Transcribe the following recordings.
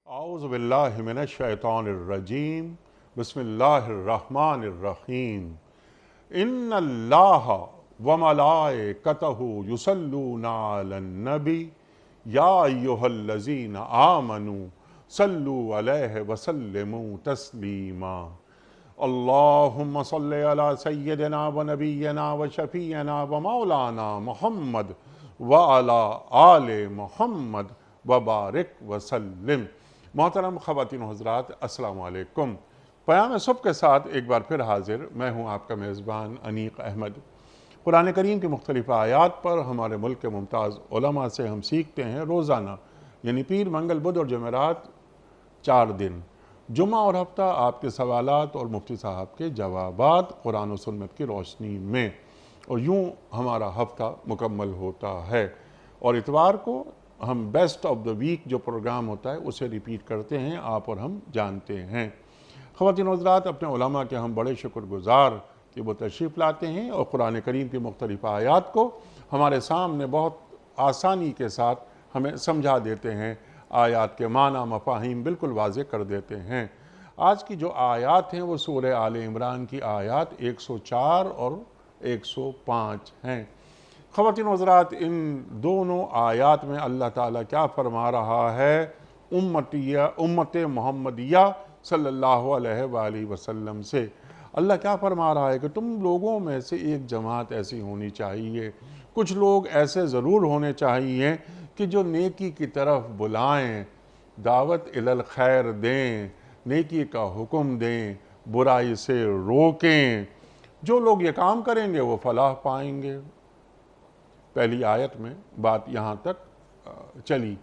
اعوذ باللہ من الشیطان الرجیم بسم اللہ الرحمن الرحیم ان اللہ وملائکتہ یصلون علی النبی یا ایہا الذین آمنوا صلوا علیہ وسلموا تسلیما اللہم صلی علی سیدنا و نبینا و شفیعنا و مولانا محمد وعلی آل محمد وبارک وسلم۔ محترم خواتین و حضرات، السلام علیکم۔ پیام صبح کے ساتھ ایک بار پھر حاضر میں ہوں آپ کا میزبان انیق احمد۔ قرآن کریم کی مختلف آیات پر ہمارے ملک کے ممتاز علماء سے ہم سیکھتے ہیں روزانہ، یعنی پیر، منگل، بدھ اور جمعرات 4 دن، جمعہ اور ہفتہ آپ کے سوالات اور مفتی صاحب کے جوابات قرآن و سنت کی روشنی میں، اور یوں ہمارا ہفتہ مکمل ہوتا ہے۔ اور اتوار کو ہم بیسٹ آف دا ویک جو پروگرام ہوتا ہے اسے ریپیٹ کرتے ہیں، آپ اور ہم جانتے ہیں۔ خواتین و حضرات، اپنے علماء کے ہم بڑے شکر گزار کہ وہ تشریف لاتے ہیں اور قرآن کریم کی مختلف آیات کو ہمارے سامنے بہت آسانی کے ساتھ ہمیں سمجھا دیتے ہیں، آیات کے معنی مفاہیم بالکل واضح کر دیتے ہیں۔ آج کی جو آیات ہیں وہ سورہ آل عمران کی آیات 104 اور 105 ہیں۔ خواتین و حضرات، ان دونوں آیات میں اللہ تعالیٰ کیا فرما رہا ہے امت محمدیہ صلی اللہ علیہ وآلہ وسلم سے؟ اللہ کیا فرما رہا ہے کہ تم لوگوں میں سے ایک جماعت ایسی ہونی چاہیے، کچھ لوگ ایسے ضرور ہونے چاہیے کہ جو نیکی کی طرف بلائیں، دعوت الی الخیر دیں، نیکی کا حکم دیں، برائی سے روکیں۔ جو لوگ یہ کام کریں گے وہ فلاح پائیں گے۔ پہلی آیت میں بات یہاں تک چلی۔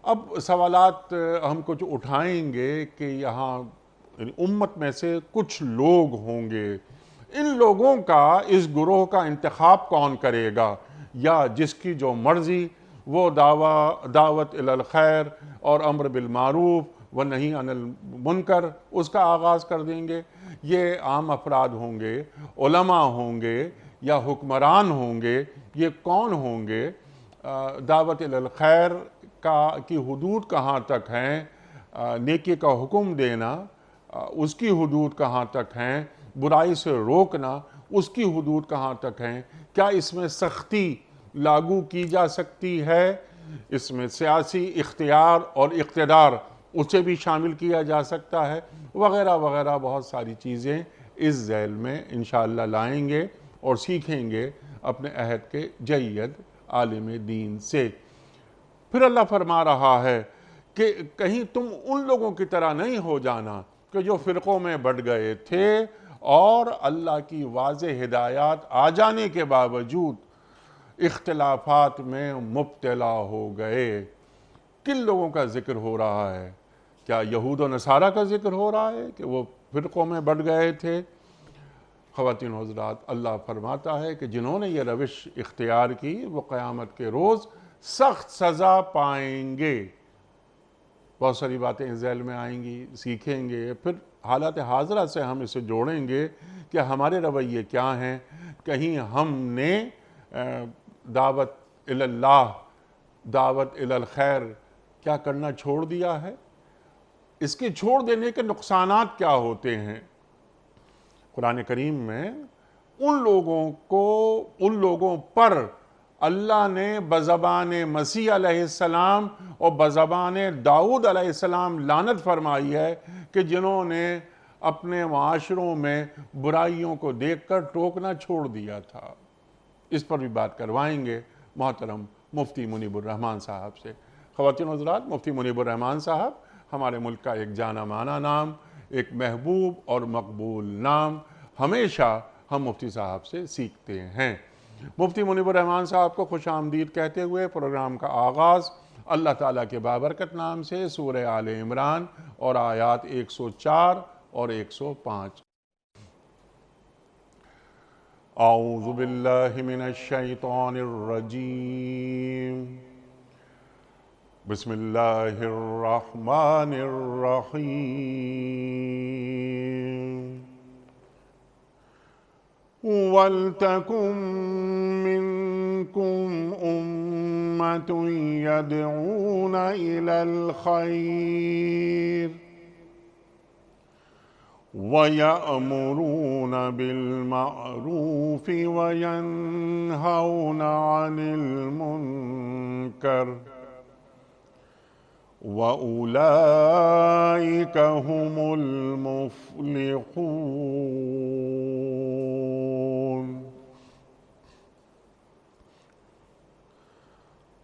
اب سوالات ہم کچھ اٹھائیں گے کہ یہاں امت میں سے کچھ لوگ ہوں گے، ان لوگوں کا، اس گروہ کا انتخاب کون کرے گا؟ یا جس کی جو مرضی وہ دعوت الی الخیر اور امر بالمعروف و نہی عن المنکر اس کا آغاز کر دیں گے؟ یہ عام افراد ہوں گے، علماء ہوں گے، یا حکمران ہوں گے؟ یہ کون ہوں گے؟ دعوت الی الخیر کی حدود کہاں تک ہیں؟ نیکی کا حکم دینا اس کی حدود کہاں تک ہیں؟ برائی سے روکنا اس کی حدود کہاں تک ہیں؟ کیا اس میں سختی لاگو کی جا سکتی ہے؟ اس میں سیاسی اختیار اور اقتدار اسے بھی شامل کیا جا سکتا ہے، وغیرہ وغیرہ بہت ساری چیزیں اس ذیل میں انشاءاللہ لائیں گے اور سیکھیں گے اپنے عہد کے جید عالم دین سے۔ پھر اللہ فرما رہا ہے کہ کہیں تم ان لوگوں کی طرح نہیں ہو جانا کہ جو فرقوں میں بٹ گئے تھے اور اللہ کی واضح ہدایات آ جانے کے باوجود اختلافات میں مبتلا ہو گئے۔ کن لوگوں کا ذکر ہو رہا ہے؟ کیا یہود و نصارہ کا ذکر ہو رہا ہے کہ وہ فرقوں میں بٹ گئے تھے؟ خواتین و حضرات، اللہ فرماتا ہے کہ جنہوں نے یہ روش اختیار کی وہ قیامت کے روز سخت سزا پائیں گے۔ بہت ساری باتیں اس ذیل میں آئیں گی، سیکھیں گے، پھر حالات حاضرہ سے ہم اسے جوڑیں گے کہ ہمارے رویے کیا ہیں۔ کہیں ہم نے دعوت الی اللہ، دعوت الی الخیر کیا کرنا چھوڑ دیا ہے؟ اس کے چھوڑ دینے کے نقصانات کیا ہوتے ہیں؟ قرآن کریم میں ان لوگوں پر اللہ نے بزبان مسیح علیہ السلام اور بزبان داؤد علیہ السلام لعنت فرمائی ہے کہ جنہوں نے اپنے معاشروں میں برائیوں کو دیکھ کر ٹوکنا چھوڑ دیا تھا۔ اس پر بھی بات کروائیں گے محترم مفتی منیب الرحمان صاحب سے۔ خواتین و حضرات، مفتی منیب الرحمان صاحب ہمارے ملک کا ایک جانا مانا نام، ایک محبوب اور مقبول نام۔ ہمیشہ ہم مفتی صاحب سے سیکھتے ہیں۔ مفتی منیب الرحمان صاحب کو خوش آمدید کہتے ہوئے پروگرام کا آغاز اللہ تعالیٰ کے بابرکت نام سے سورہ آل عمران اور آیات 104 اور 105۔ اعوذ باللہ من الشیطان الرجیم، بسم اللہ الرحمن الرحیم۔ وَلْتَكُن مِّنكُمْ أُمَّةٌ أمة يدعون إلى الخير ويأمرون بالمعروف وينهون عن المنكر وأولئك هم المفلحون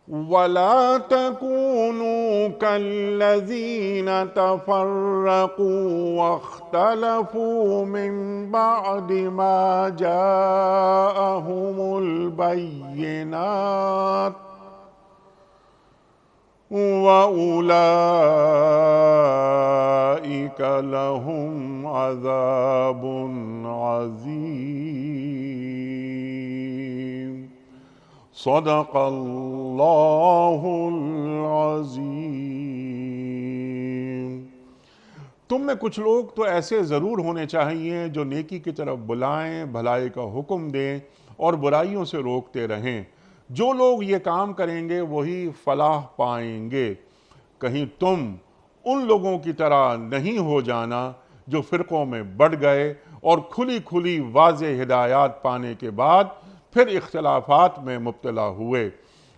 ولا تكونوا كالذين تفرقوا واختلفوا من بعد ما جاءهم البينات وأولئك لهم عذاب عظيم صدق اللہ العظیم۔ تم میں کچھ لوگ تو ایسے ضرور ہونے چاہیے جو نیکی کی طرف بلائیں، بھلائی کا حکم دیں اور برائیوں سے روکتے رہیں۔ جو لوگ یہ کام کریں گے وہی فلاح پائیں گے۔ کہیں تم ان لوگوں کی طرح نہیں ہو جانا جو فرقوں میں بڑھ گئے اور کھلی کھلی واضح ہدایات پانے کے بعد پھر اختلافات میں مبتلا ہوئے۔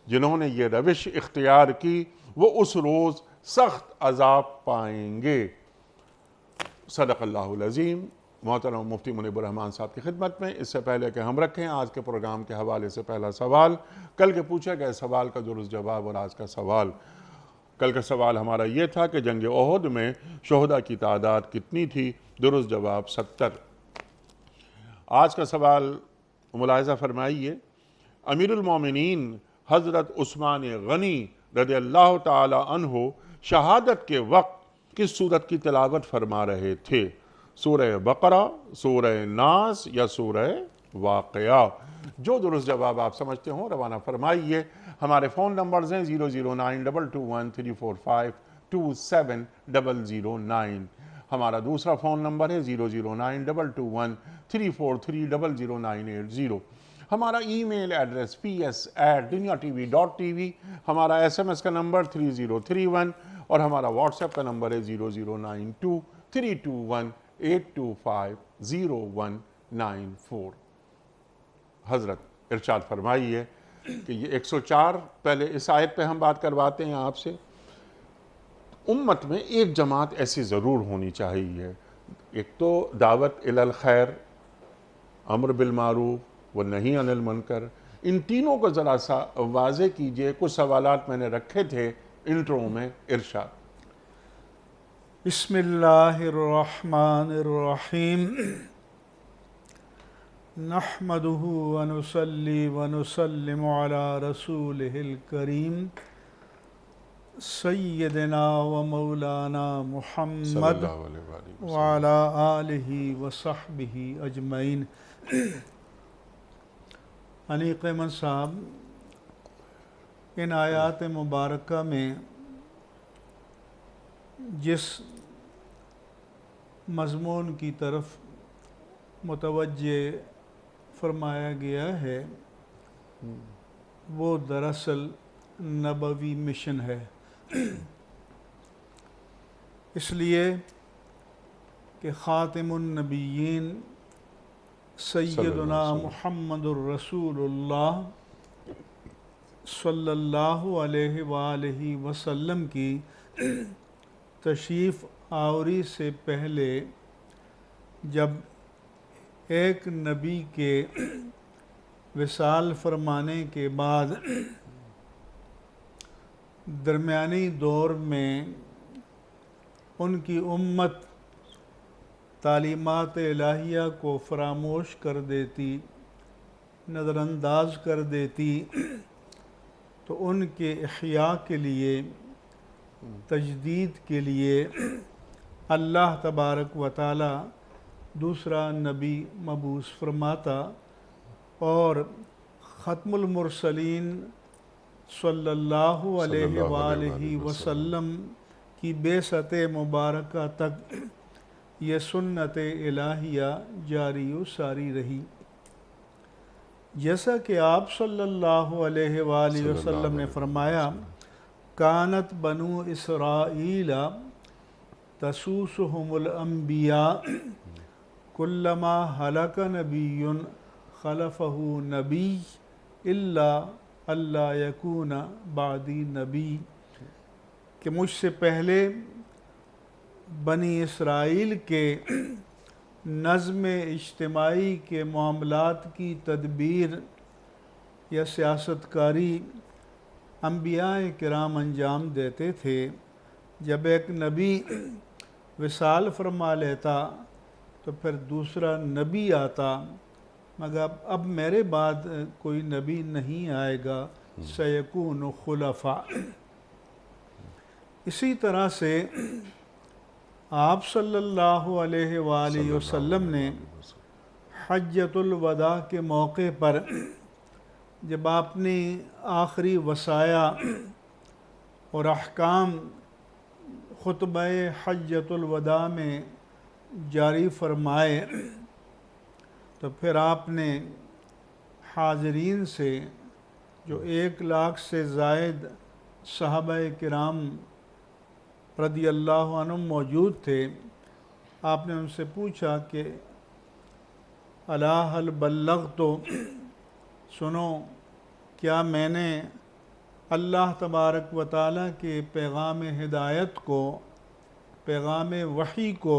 جنہوں نے یہ روش اختیار کی وہ اس روز سخت عذاب پائیں گے۔ صدق اللہ العظیم۔ محترم مفتی منیب الرحمان صاحب کی خدمت میں اس سے پہلے کہ ہم رکھیں آج کے پروگرام کے حوالے سے پہلا سوال، کل کے پوچھے گئے سوال کا درست جواب اور آج کا سوال۔ کل کا سوال ہمارا یہ تھا کہ جنگ احد میں شہداء کی تعداد کتنی تھی؟ درست جواب 70۔ آج کا سوال ملاحظہ فرمائیے، امیر المومنین حضرت عثمان غنی رضی اللہ تعالی عنہ شہادت کے وقت کس سورت کی تلاوت فرما رہے تھے؟ سورہ بقرہ، سورہ ناس یا سورہ واقعہ؟ جو درست جواب آپ سمجھتے ہوں روانہ فرمائیے۔ ہمارے فون نمبرز ہیں 0092213452709۔ ہمارا دوسرا فون نمبر ہے 009221343000980۔ ہمارا ای میل ایڈریس ps@duniatv.tv۔ ہمارا SMS کا نمبر 3031 اور ہمارا واٹس ایپ کا نمبر ہے 00923258250194۔ حضرت ارشاد فرمائیے کہ یہ 104 پہلے اس آیت پہ ہم بات کرواتے ہیں آپ سے۔ امت میں ایک جماعت ایسی ضرور ہونی چاہیے، ایک تو دعوت الی الخیر، امر بالمعروف والنہی عن المنکر، ان تینوں کو ذرا سا واضح کیجئے۔ کچھ سوالات میں نے رکھے تھے انٹرو میں، ارشاد۔ بسم اللہ الرحمن الرحیم، نحمدہ ونصلی ونسلم علی رسولہ الکریم سیدنا و مولانا محمد وعلی آلہ وصحبہ اجمعین۔ انیق احمد صاحب، ان آیات مبارکہ میں جس مضمون کی طرف متوجہ فرمایا گیا ہے وہ دراصل نبوی مشن ہے، اس لیے کہ خاتم النبیین سیدنا محمد الرسول اللہ صلی اللہ علیہ وآلہ وسلم کی تشریف آوری سے پہلے جب ایک نبی کے وصال فرمانے کے بعد درمیانی دور میں ان کی امت تعلیمات الہیہ کو فراموش کر دیتی، نظر انداز کر دیتی، تو ان کے احیاء کے لیے، تجدید کے لیے اللہ تبارک و تعالی دوسرا نبی مبعوث فرماتا اور ختم المرسلین صلی اللہ علیہ وآلہ وسلم کی بعثت مبارکہ تک یہ سنت الہیہ جاری و ساری رہی۔ جیسا کہ آپ صلی اللہ علیہ وآلہ وسلم نے فرمایا کانت بنو اسرائیل تسوسہم الانبیاء کلما ہلک نبی خلفہ نبی الا اللہ یکون بعدی نبی، کہ مجھ سے پہلے بنی اسرائیل کے نظم اجتماعی کے معاملات کی تدبیر یا سیاست کاری انبیاء کرام انجام دیتے تھے۔ جب ایک نبی وصال فرما لیتا تو پھر دوسرا نبی آتا، مگر اب میرے بعد کوئی نبی نہیں آئے گا، سیکون خلفاء۔ اسی طرح سے آپ صلی اللہ علیہ وآلہ وسلم نے حجۃ الوداع کے موقع پر جب آپ نے آخری وصایا اور احکام خطبہ حجۃ الوداع میں جاری فرمائے تو پھر آپ نے حاضرین سے، جو 1,00,000 سے زائد صحابہ کرام رضی اللہ عنہم موجود تھے، آپ نے ان سے پوچھا کہ الا هل بلغت، سنو کیا میں نے اللہ تبارک و تعالیٰ کے پیغام ہدایت کو، پیغام وحی کو،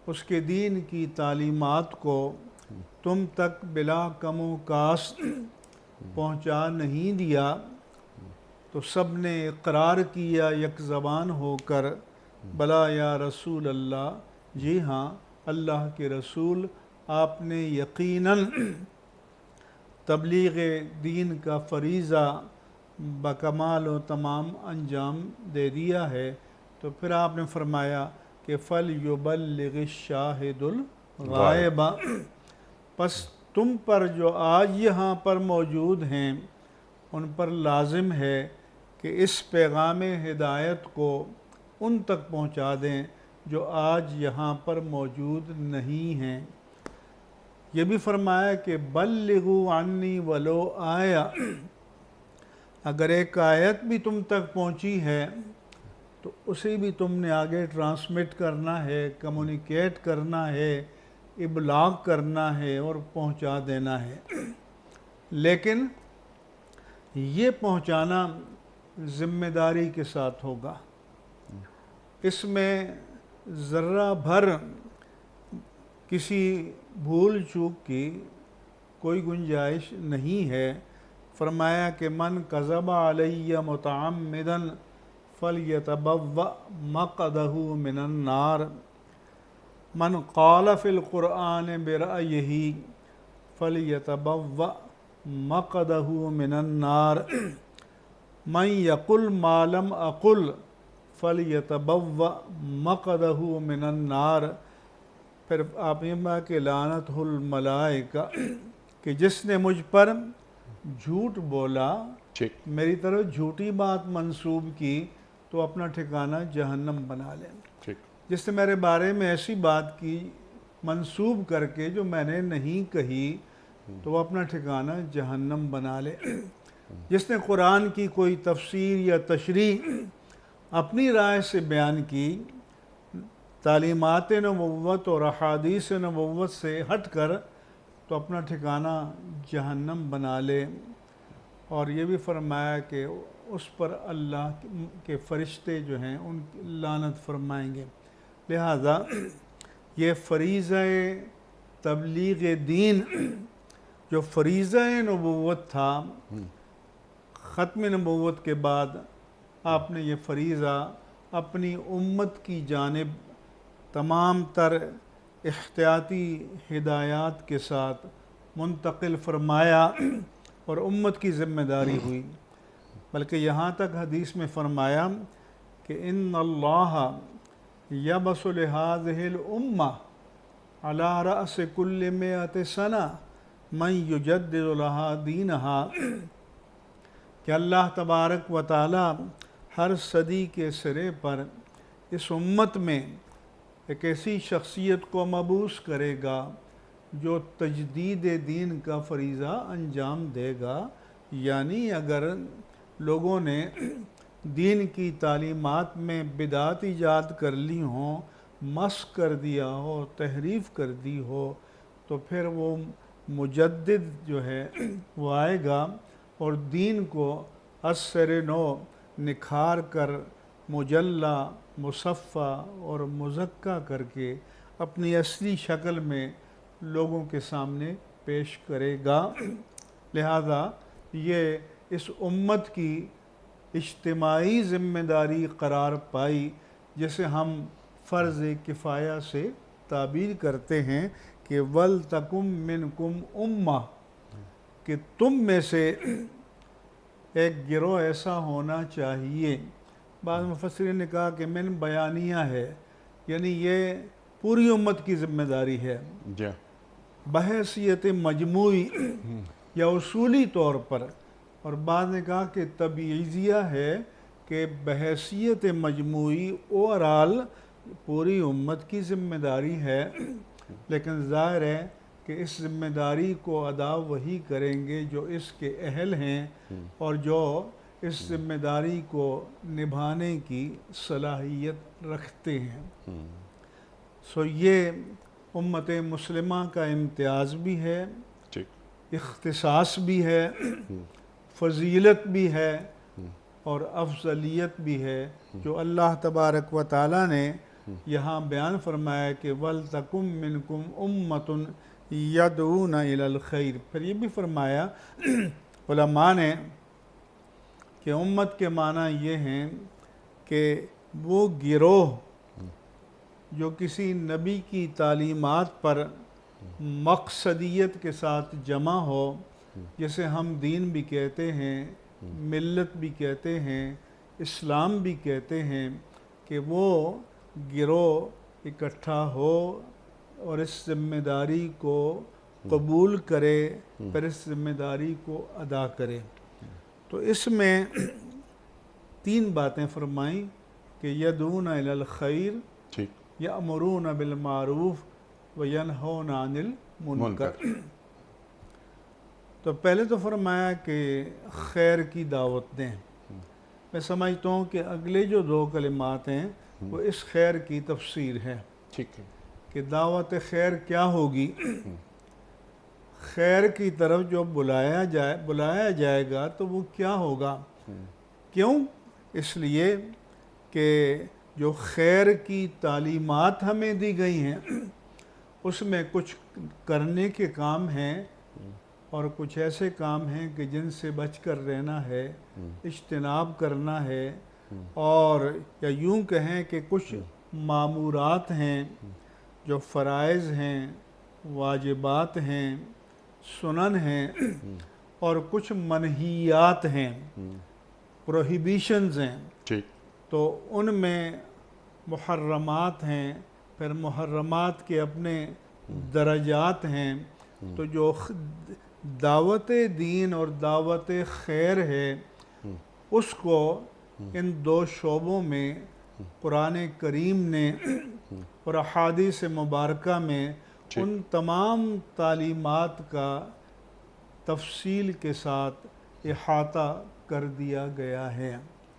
اس کے دین کی تعلیمات کو تم تک بلا کم و کاست پہنچا نہیں دیا؟ تو سب نے اقرار کیا یک زبان ہو کر، بلا یا رسول اللہ، جی ہاں اللہ کے رسول، آپ نے یقیناً تبلیغ دین کا فریضہ بکمال و تمام انجام دے دیا ہے۔ تو پھر آپ نے فرمایا کہ فَلْيُبَلِّغِ الشَّاهِدُ الْغَائِبَ، پس تم پر جو آج یہاں پر موجود ہیں ان پر لازم ہے کہ اس پیغام ہدایت کو ان تک پہنچا دیں جو آج یہاں پر موجود نہیں ہیں۔ یہ بھی فرمایا کہ بلغوا عنی ولو آیا، اگر ایک آیت بھی تم تک پہنچی ہے تو اسے بھی تم نے آگے ٹرانسمٹ کرنا ہے، کمیونیکیٹ کرنا ہے، ابلاغ کرنا ہے اور پہنچا دینا ہے۔ لیکن یہ پہنچانا ذمہ داری کے ساتھ ہوگا، اس میں ذرہ بھر کسی بھول چوک کی کوئی گنجائش نہیں ہے۔ فرمایا کہ من کذب علی متعمدا فلیتبوأ مقعدہ من النار، من قال فی القرآن برأیہ فلیتبوأ مقعدہ من النار، من یقل ما لم اقل فلیتبوأ مقعدہ من النار۔ پھر آپ نے کہا کہ لعنتہ الملائکہ، کہ جس نے مجھ پر جھوٹ بولا، میری طرف جھوٹی بات منسوب کی، تو اپنا ٹھکانہ جہنم بنا لے۔ جس نے میرے بارے میں ایسی بات کی منسوب کر کے جو میں نے نہیں کہی، تو وہ اپنا ٹھکانہ جہنم بنا لے۔ جس نے قرآن کی کوئی تفسیر یا تشریح اپنی رائے سے بیان کی، تعلیمات نبوت اور احادیث نبوت سے ہٹ کر، تو اپنا ٹھکانہ جہنم بنا لے۔ اور یہ بھی فرمایا کہ اس پر اللہ کے فرشتے جو ہیں ان کی لعنت فرمائیں گے۔ لہذا یہ فریضہ تبلیغ دین، جو فریضہ نبوت تھا، ختم نبوت کے بعد آپ نے یہ فریضہ اپنی امت کی جانب تمام تر احتیاطی ہدایات کے ساتھ منتقل فرمایا، اور امت کی ذمہ داری ہوئی۔ بلکہ یہاں تک حدیث میں فرمایا کہ ان اللہ یبعث لہذہ الامہ علی رأس کل 100 سنہ من یجدد لہا دینہا، کہ اللہ تبارک و تعالی ہر صدی کے سرے پر اس امت میں ایک ایسی شخصیت کو مبعوث کرے گا جو تجدید دین کا فریضہ انجام دے گا، یعنی اگر لوگوں نے دین کی تعلیمات میں بدعت ایجاد کر لی ہوں، مسخ کر دیا ہو، تحریف کر دی ہو، تو پھر وہ مجدد جو ہے وہ آئے گا اور دین کو از سر نو نکھار کر مجلہ، مصفہ اور مزکہ کر کے اپنی اصلی شکل میں لوگوں کے سامنے پیش کرے گا۔ لہذا یہ اس امت کی اجتماعی ذمہ داری قرار پائی، جسے ہم فرض کفایہ سے تعبیر کرتے ہیں کہ وَلْتَكُمْ مِنْكُمْ أُمَّةٌ، کہ تم میں سے ایک گروہ ایسا ہونا چاہیے۔ بعض مفسرین نے کہا کہ من بیانیہ ہے، یعنی یہ پوری امت کی ذمہ داری ہے بحیثیت مجموعی یا اصولی طور پر، اور بعض نے کہا کہ تبعیضیہ ہے کہ بحیثیت مجموعی اوورال پوری امت کی ذمہ داری ہے، لیکن ظاہر ہے کہ اس ذمہ داری کو ادا وہی کریں گے جو اس کے اہل ہیں اور جو اس ذمہ داری کو نبھانے کی صلاحیت رکھتے ہیں۔ سو یہ امت مسلمہ کا امتیاز بھی ہے، اختصاص بھی ہے، فضیلت بھی ہے اور افضلیت بھی ہے، جو اللہ تبارک و تعالیٰ نے یہاں بیان فرمایا کہ وَلْتَكُمْ مِنْكُمْ أُمَّةٌ يَدْعُونَ إِلَى الْخَيْرِ۔ پھر یہ بھی فرمایا علماء نے کہ امت کے معنی یہ ہیں کہ وہ گروہ جو کسی نبی کی تعلیمات پر مقصدیت کے ساتھ جمع ہو، جسے ہم دین بھی کہتے ہیں، ملت بھی کہتے ہیں، اسلام بھی کہتے ہیں، کہ وہ گروہ اکٹھا ہو اور اس ذمہ داری کو قبول کرے، پھر اس ذمہ داری کو ادا کرے۔ تو اس میں تین باتیں فرمائیں کہ یدعون الی الخیر، یأمرون بالمعروف وینہون عن المنکر۔ تو پہلے تو فرمایا کہ خیر کی دعوت دیں۔ میں سمجھتا ہوں کہ اگلے جو دو کلمات ہیں وہ اس خیر کی تفسیر ہے کہ دعوت خیر کیا ہوگی۔ خیر کی طرف جو بلایا جائے گا تو وہ کیا ہوگا؟ کیوں؟ اس لیے کہ جو خیر کی تعلیمات ہمیں دی گئی ہیں اس میں کچھ کرنے کے کام ہیں اور کچھ ایسے کام ہیں کہ جن سے بچ کر رہنا ہے، اجتناب کرنا ہے، اور یا یوں کہیں کہ کچھ مامورات ہیں جو فرائض ہیں، واجبات ہیں، سنن ہیں، اور کچھ منہیات ہیں، پروہیبیشنز ہیں۔ تو ان میں محرمات ہیں، پھر محرمات کے اپنے درجات ہیں۔ تو جو دعوت دین اور دعوت خیر ہے اس کو ان دو شعبوں میں قرآن کریم نے اور احادیث مبارکہ میں ان تمام تعلیمات کا تفصیل کے ساتھ احاطہ کر دیا گیا ہے۔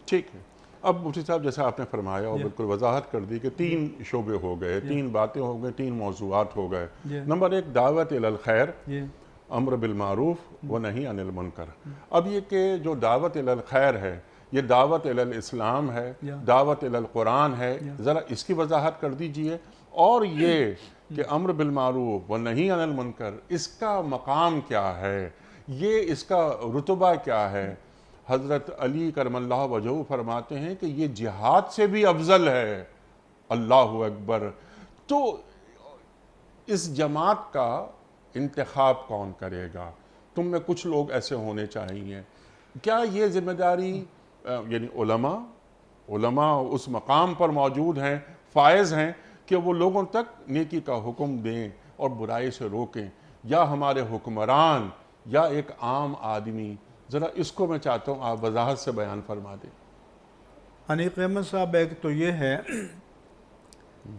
ٹھیک ہے۔ اب مفتی صاحب جیسا آپ نے فرمایا اور بالکل وضاحت کر دی کہ تین شعبے ہو گئے، تین باتیں ہو گئے، تین موضوعات ہو گئے۔ نمبر ایک دعوت الی الخیر، امر بالمعروف و نہی عن المنکر۔ اب یہ کہ جو دعوت الی الخیر ہے یہ دعوت الی الاسلام ہے، دعوت الی القرآن ہے، ذرا اس کی وضاحت کر دیجئے۔ اور یہ کہ امر بالمعروف و نہی عن المنکر، اس کا مقام کیا ہے، یہ اس کا رتبہ کیا ہے؟ حضرت علی کرم اللہ وجہہ فرماتے ہیں کہ یہ جہاد سے بھی افضل ہے۔ اللہ اکبر۔ تو اس جماعت کا انتخاب کون کرے گا؟ تم میں کچھ لوگ ایسے ہونے چاہیے۔ کیا یہ ذمہ داری یعنی علماء اس مقام پر موجود ہیں، فائز ہیں کہ وہ لوگوں تک نیکی کا حکم دیں اور برائی سے روکیں، یا ہمارے حکمران یا ایک عام آدمی؟ ذرا اس کو میں چاہتا ہوں آپ وضاحت سے بیان فرما دیں۔ حنیف احمد صاحب، ایک تو یہ ہے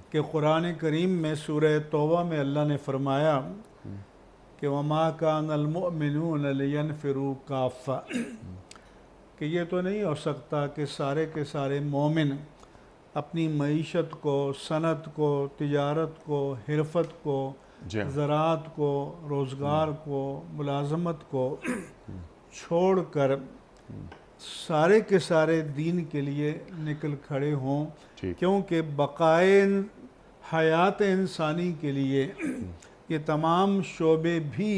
کہ قرآن کریم میں سورہ توبہ میں اللہ نے فرمایا کہ وما کان المؤمنون لینفروا کافہ، کہ یہ تو نہیں ہو سکتا کہ سارے کے سارے مومن اپنی معیشت کو، صنعت کو، تجارت کو، حرفت کو، جی زراعت کو، روزگار کو، ملازمت کو چھوڑ کر سارے کے سارے دین کے لیے نکل کھڑے ہوں، ٹھیک کیونکہ بقائے حیات انسانی کے لیے یہ تمام شعبے بھی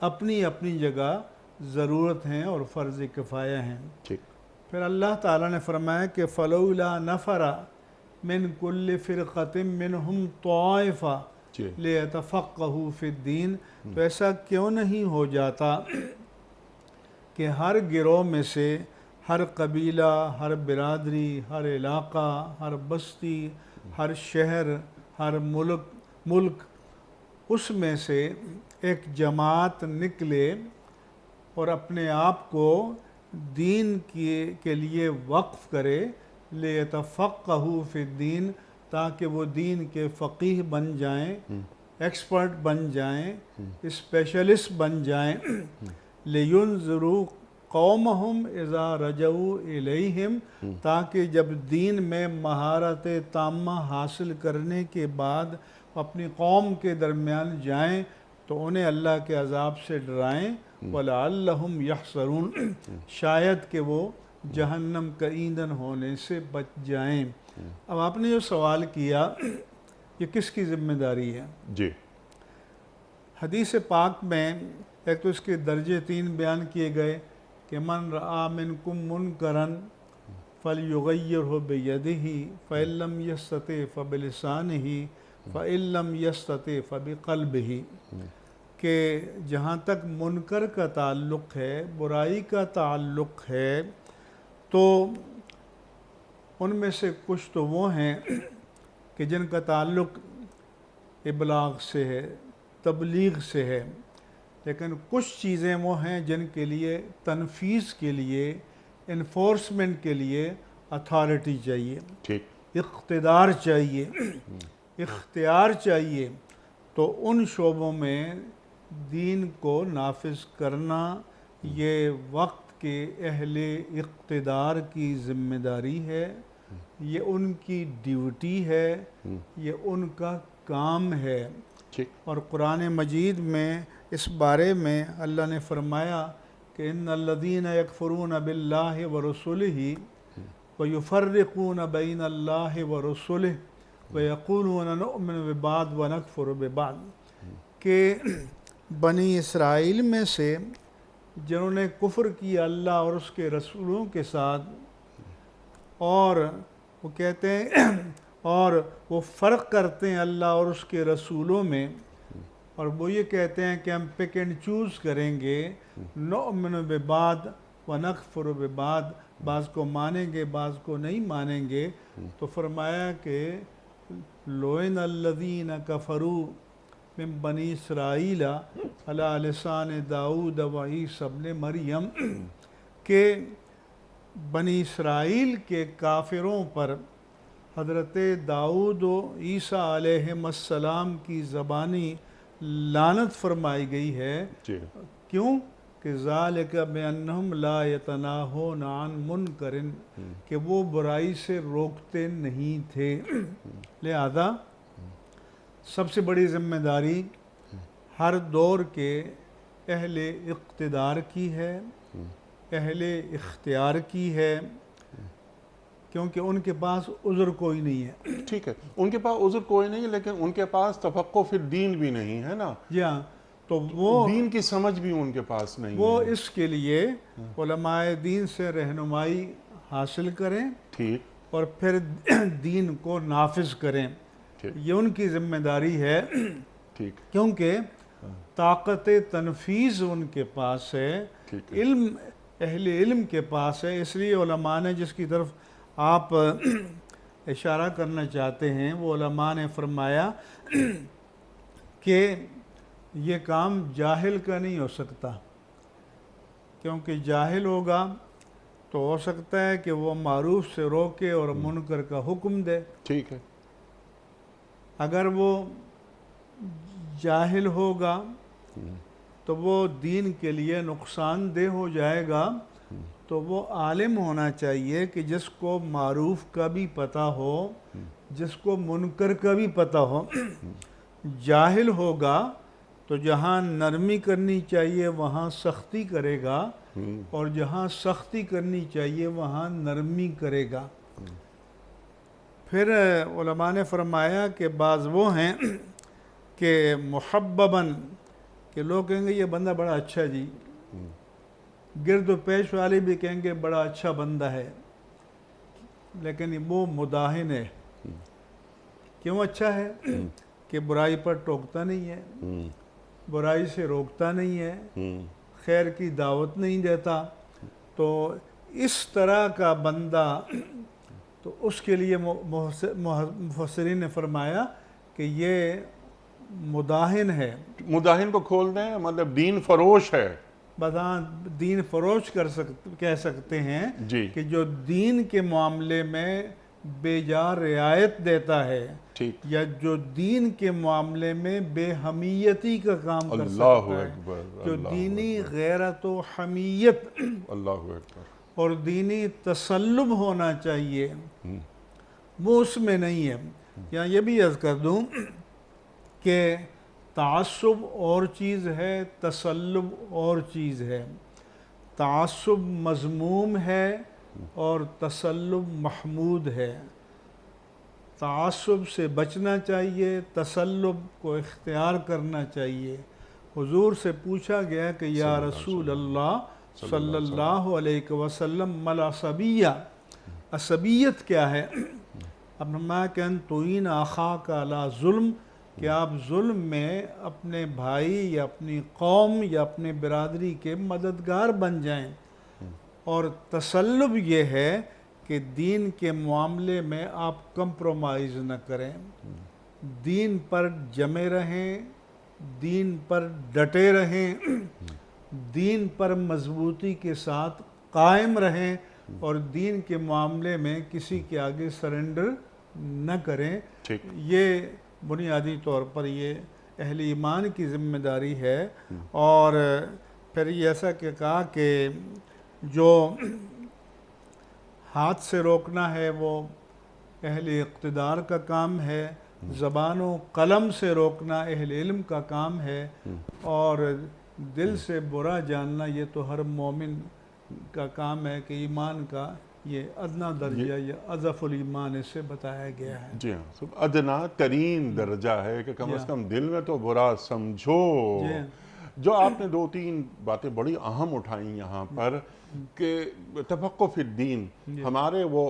اپنی اپنی جگہ ضرورت ہیں اور فرض کفایہ ہیں۔ ٹھیک پھر اللہ تعالیٰ نے فرمایا کہ فلولا نفر من کل فرقۃ منہم طائفہ جی لیتفقہوا فی الدین، تو ایسا کیوں نہیں ہو جاتا کہ ہر گروہ میں سے ہر قبیلہ، ہر برادری، ہر علاقہ، ہر بستی، ہر شہر، ہر ملک اس میں سے ایک جماعت نکلے اور اپنے آپ کو دین کے لیے وقف کرے، لیتفقہوا فی الدین، تاکہ وہ دین کے فقیہ بن جائیں، ایکسپرٹ بن جائیں، اسپیشلسٹ بن جائیں، لینذروا قومہم اذا رجعوا الیہم، تاکہ جب دین میں مہارت تامہ حاصل کرنے کے بعد اپنی قوم کے درمیان جائیں تو انہیں اللہ کے عذاب سے ڈرائیں، وَلَعَلَّهُمْ يَحْذَرُونَ، شاید کہ وہ جہنم کا ایندھن ہونے سے بچ جائیں۔ اب آپ نے جو سوال کیا یہ کس کی ذمہ داری ہے؟ جی حدیث پاک میں ایک تو اس کے درجے 3 بیان کیے گئے کہ من رآ منکم منکرن فلیغیرہ بیدہ فإن لم یستطع فبلسانہ فإن لم یستطع فبقلبہ، کہ جہاں تک منکر کا تعلق ہے، برائی کا تعلق ہے، تو ان میں سے کچھ تو وہ ہیں کہ جن کا تعلق ابلاغ سے ہے، تبلیغ سے ہے، لیکن کچھ چیزیں وہ ہیں جن کے لیے تنفیذ کے لیے، انفورسمنٹ کے لیے اتھارٹی چاہیے، ٹھیک اقتدار چاہیے، اختیار چاہیے، تو ان شعبوں میں دین کو نافذ کرنا یہ وقت کے اہل اقتدار کی ذمہ داری ہے، یہ ان کی ڈیوٹی ہے، یہ ان کا کام ہے۔ ٹھیک اور قرآن مجید میں اس بارے میں اللہ نے فرمایا کہ ان الذین یکفرون باللہ ورسلہ ویفرقون بین اللہ ورسلہ ویقولون نؤمن ببعض ونکفر ببعض، کہ بنی اسرائیل میں سے جنہوں نے کفر کیا اللہ اور اس کے رسولوں کے ساتھ، اور وہ کہتے ہیں اور وہ فرق کرتے ہیں اللہ اور اس کے رسولوں میں، اور وہ یہ کہتے ہیں کہ ہم پک اینڈ چوز کریں گے، نؤمن ببعض ونکفر ببعض، بعض کو مانیں گے بعض کو نہیں مانیں گے، تو فرمایا کہ لعن الذین کفروا من بنی اسرائیل علی لسان داؤد و عیسی ابن مریم، کہ بنی اسرائیل کے کافروں پر حضرت داؤد و عیسیٰ علیہم السلام کی زبانی لعنت فرمائی گئی ہے۔ جی کیوں؟ کہ ذالک بانہم لا یتناہون عن منکر، کہ وہ برائی سے روکتے نہیں تھے۔ لہذا سب سے بڑی ذمہ داری ہر دور کے اہل اقتدار کی ہے، اہل اختیار کی ہے، کیونکہ ان کے پاس عذر کوئی نہیں ہے۔ ٹھیک ہے، ان کے پاس عذر کوئی نہیں، لیکن ان کے پاس تفقہ فی الدین بھی نہیں ہے نا، جی ہاں، تو وہ دین کی سمجھ بھی ان کے پاس نہیں وہ ہے۔ اس کے لیے علماء دین سے رہنمائی حاصل کریں ٹھیک اور پھر دین کو نافذ کریں، ٹھیک یہ ان کی ذمہ داری ہے، ٹھیک کیونکہ طاقت تنفیذ ان کے پاس ہے، ٹھیک علم اہل علم کے پاس ہے۔ اس لیے علماء نے، جس کی طرف آپ اشارہ کرنا چاہتے ہیں، وہ علماء نے فرمایا کہ یہ کام جاہل کا نہیں ہو سکتا، کیونکہ جاہل ہوگا تو ہو سکتا ہے کہ وہ معروف سے روکے اور منکر کا حکم دے۔ ٹھیک ہے، اگر وہ جاہل ہوگا تو وہ دین کے لیے نقصان دہ ہو جائے گا. تو وہ عالم ہونا چاہیے کہ جس کو معروف کا بھی پتہ ہو، جس کو منکر کا بھی پتہ ہو. جاہل ہوگا تو جہاں نرمی کرنی چاہیے وہاں سختی کرے گا، اور جہاں سختی کرنی چاہیے وہاں نرمی کرے گا. پھر علماء نے فرمایا کہ بعض وہ ہیں کہ محبباً، کہ لوگ کہیں گے یہ بندہ بڑا اچھا جی، گرد و پیش والے بھی کہیں گے بڑا اچھا بندہ ہے، لیکن وہ مداہن ہے. کیوں اچھا ہے؟ کہ برائی پر ٹوکتا نہیں ہے، برائی سے روکتا نہیں ہے، خیر کی دعوت نہیں دیتا. تو اس طرح کا بندہ، تو اس کے لیے مفسرین نے فرمایا کہ یہ مداہن ہے. مداہن کو کھول دیں، مطلب دین فروش ہے. بدان دین فروش کہہ سکتے ہیں جی کہ جو دین کے معاملے میں بے جا رعایت دیتا ہے، ٹھیک. یا جو دین کے معاملے میں بے حمیتی کا کام کر اللہ سکتا ہے، اکبر، جو اللہ دینی اکبر، غیرت و حمیت اللہ اکبر. اور دینی تسلب ہونا چاہیے، وہ اس میں نہیں ہے. یا یہ بھی عرض کر دوں کہ تعصب اور چیز ہے، تسلب اور چیز ہے. تعصب مذموم ہے اور تسلب محمود ہے. تعصب سے بچنا چاہیے، تسلب کو اختیار کرنا چاہیے. حضور سے پوچھا گیا کہ یا رسول اللہ صلی اللہ علیہ وسلم مل عصبیہ، عصبیت کیا ہے؟ اب فرمایا کہ ان تعین اخاک علی ظلم، کہ آپ ظلم میں اپنے بھائی یا اپنی قوم یا اپنے برادری کے مددگار بن جائیں. اور تسلب یہ ہے کہ دین کے معاملے میں آپ کمپرومائز نہ کریں، دین پر جمے رہیں، دین پر ڈٹے رہیں، دین پر مضبوطی کے ساتھ قائم رہیں، اور دین کے معاملے میں کسی کے آگے سرنڈر نہ کریں. یہ بنیادی طور پر یہ اہل ایمان کی ذمہ داری ہے. اور پھر یہ ایسا کہ کہا کہ جو ہاتھ سے روکنا ہے وہ اہل اقتدار کا کام ہے، زبان و قلم سے روکنا اہل علم کا کام ہے، اور دل سے برا جاننا یہ تو ہر مومن کا کام ہے کہ ایمان کا یہ ادنا درجہ یا اضعف الایمان اس سے بتایا گیا ہے. جی ہاں، ادنا ترین درجہ ہے کہ کم از کم دل میں تو برا سمجھو. جو آپ نے 2-3 باتیں بڑی اہم اٹھائیں یہاں پر کہ تفقہ فی الدین، ہمارے وہ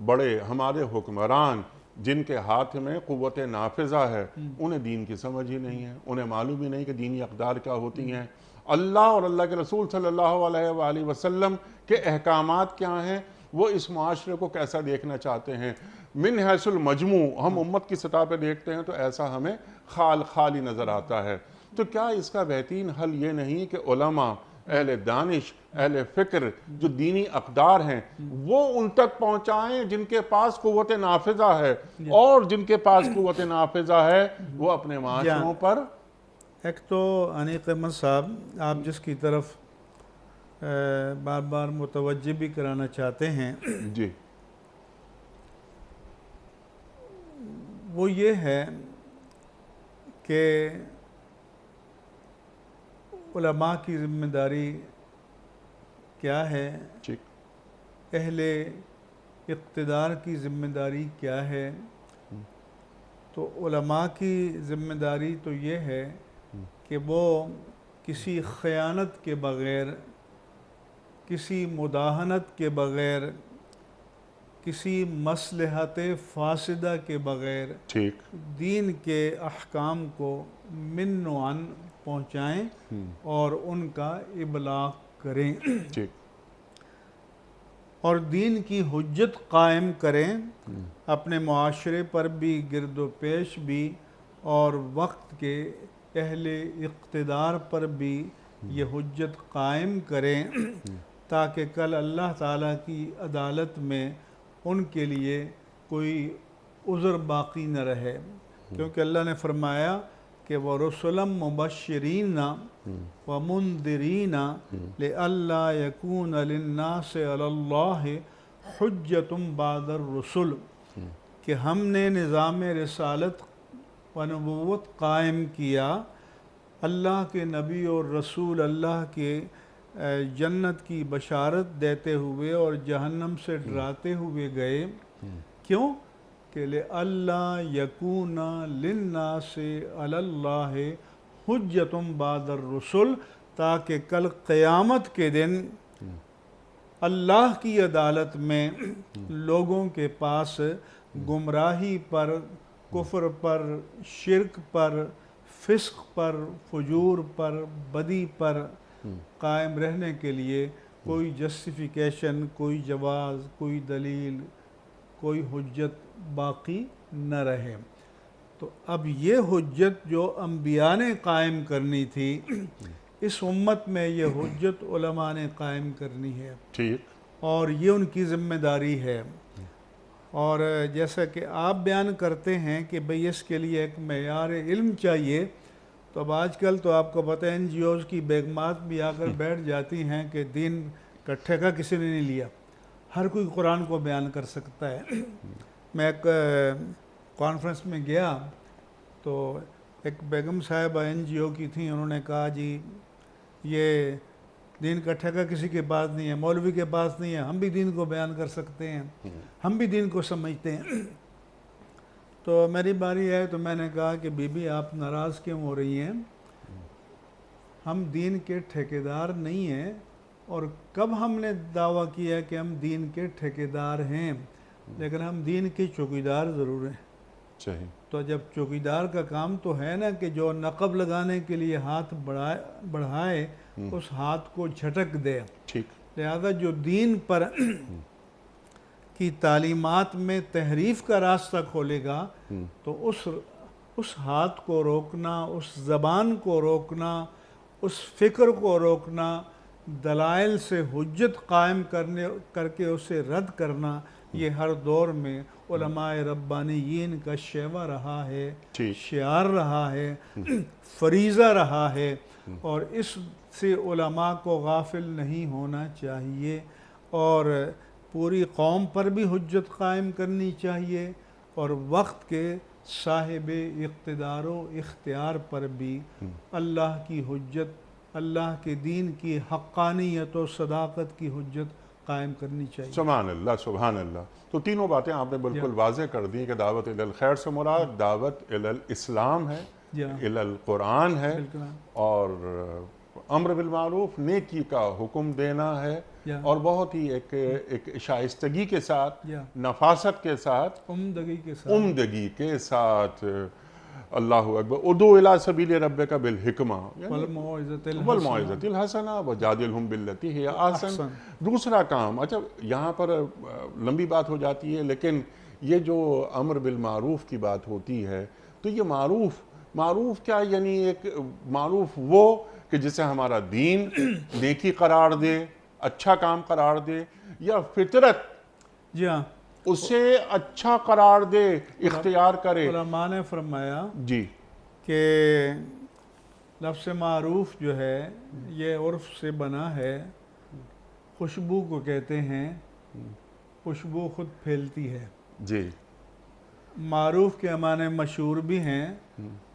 بڑے، ہمارے حکمران جن کے ہاتھ میں قوت نافذہ ہے، انہیں دین کی سمجھ ہی نہیں ہے، انہیں معلوم ہی نہیں کہ دینی اقدار کیا ہوتی ہیں، اللہ اور اللہ کے رسول صلی اللہ علیہ وآلہ وسلم کے احکامات کیا ہیں، وہ اس معاشرے کو کیسا دیکھنا چاہتے ہیں. من حیث المجموع ہم امت کی سطح پہ دیکھتے ہیں تو ایسا ہمیں خالی نظر آتا ہے. تو کیا اس کا بہترین حل یہ نہیں کہ علماء، اہل دانش، اہل فکر جو دینی اقدار ہیں وہ ان تک پہنچائیں جن کے پاس قوت نافذہ ہے، اور جن کے پاس قوت نافذہ ہے وہ اپنے معاشروں پر. ایک تو انیق احمد صاحب، آپ جس کی طرف بار بار متوجہ بھی کرانا چاہتے ہیں، جی، وہ یہ ہے کہ علماء کی ذمہ داری کیا ہے، اہل اقتدار کی ذمہ داری کیا ہے. تو علماء کی ذمہ داری تو یہ ہے کہ وہ کسی خیانت کے بغیر، کسی مداہنت کے بغیر، کسی مصلحت فاسدہ کے بغیر دین کے احکام کو من و عن پہنچائیں اور ان کا ابلاغ کریں، اور دین کی حجت قائم کریں، اپنے معاشرے پر بھی، گرد و پیش بھی، اور وقت کے اہل اقتدار پر بھی یہ حجت قائم کریں، تاکہ کل اللہ تعالیٰ کی عدالت میں ان کے لیے کوئی عذر باقی نہ رہے. کیونکہ اللہ نے فرمایا کہ وَرُسُلًا مُبَشِّرِينَ وَمُنذِرِينَ لِئَلَّا يَكُونَ لِلنَّاسِ عَلَى اللَّهِ حُجَّةٌ بَعْدَ الرُّسُلِ، کہ ہم نے نظام رسالت و نبوت قائم کیا، اللہ کے نبی اور رسول اللہ کے جنت کی بشارت دیتے ہوئے اور جہنم سے ڈراتے ہوئے گئے۔ کیوں؟ کہ لِأَلَّا يَكُونَ لِلنَّاسِ عَلَى اللَّهِ حُجَّةٌ بَعْدَ الرُّسُلِ، تاکہ کل قیامت کے دن اللہ کی عدالت میں لوگوں کے پاس گمراہی پر، کفر پر، شرک پر، فسق پر، فجور پر، بدی پر قائم رہنے کے لیے کوئی جسٹیفیکیشن، کوئی جواز، کوئی دلیل، کوئی حجت باقی نہ رہے۔ تو اب یہ حجت جو انبیاء نے قائم کرنی تھی، اس امت میں یہ حجت علماء نے قائم کرنی ہے، ٹھیک، اور یہ ان کی ذمہ داری ہے۔ اور جیسا کہ آپ بیان کرتے ہیں کہ بھئی اس کے لیے ایک معیار علم چاہیے، تو اب آج کل تو آپ کو پتہ ہے NGOs کی بیگمات بھی آ کر بیٹھ جاتی ہیں کہ دین کا ٹھیکہ کسی نے نہیں لیا، ہر کوئی قرآن کو بیان کر سکتا ہے۔ میں ایک کانفرنس میں گیا تو ایک بیگم صاحبہ NGO کی تھیں، انہوں نے کہا جی یہ دین کا ٹھیکہ کسی کے پاس نہیں ہے، مولوی کے پاس نہیں ہے، ہم بھی دین کو بیان کر سکتے ہیں، ہم بھی دین کو سمجھتے ہیں۔ تو میری باری ہے تو میں نے کہا کہ بی بی آپ ناراض کیوں ہو رہی ہیں؟ ہم دین کے ٹھیکیدار نہیں ہیں، اور کب ہم نے دعویٰ کیا ہے کہ ہم دین کے ٹھیکیدار ہیں، لیکن ہم دین کے چوکیدار ضرور ہیں۔ صحیح۔ تو جب چوکیدار کا کام تو ہے نا کہ جو نقب لگانے کے لیے ہاتھ بڑھائے اس ہاتھ کو جھٹک دے، ٹھیک، لہذا جو دین پر کی تعلیمات میں تحریف کا راستہ کھولے گا تو اس ہاتھ کو روکنا، اس زبان کو روکنا، اس فکر کو روکنا، دلائل سے حجت قائم کر کے اسے رد کرنا، یہ ہر دور میں علماء ربانیین کا شیوہ رہا ہے، شعار رہا ہے، فریضہ رہا ہے، اور اس سے علماء کو غافل نہیں ہونا چاہیے، اور پوری قوم پر بھی حجت قائم کرنی چاہیے، اور وقت کے صاحب اقتدار و اختیار پر بھی اللہ کی حجت، اللہ کے دین کی حقانیت و صداقت کی حجت قائم کرنی چاہیے۔ سبحان اللہ، سبحان اللہ۔ تو تینوں باتیں آپ نے بالکل واضح کر دی کہ دعوت الی الخیر سے مراد دعوت الی الاسلام ہے، الی القرآن ہے، اور امر بالمعروف، نیکی کا حکم دینا ہے، اور بہت ہی ایک شائستگی کے ساتھ، نفاست کے ساتھ، عمدگی کے ساتھ، اللہ اکبر، ادعو الی سبیل ربک بالحکمہ والموعظۃ الحسنہ وجادلہم باللتی ہی احسن۔ دوسرا کام، اچھا یہاں پر لمبی بات ہو جاتی ہے، لیکن یہ جو امر بالمعروف کی بات ہوتی ہے تو یہ معروف کیا، یعنی ایک معروف وہ کہ جسے ہمارا دین نیکی قرار دے، اچھا کام قرار دے، یا فطرت جی ہاں اسے اچھا قرار دے، اختیار کرے۔ علماء نے فرمایا جی کہ لفظ معروف جو ہے یہ عرف سے بنا ہے، خوشبو کو کہتے ہیں، خوشبو خود پھیلتی ہے۔ جی، معروف کے معنی مشہور بھی ہیں،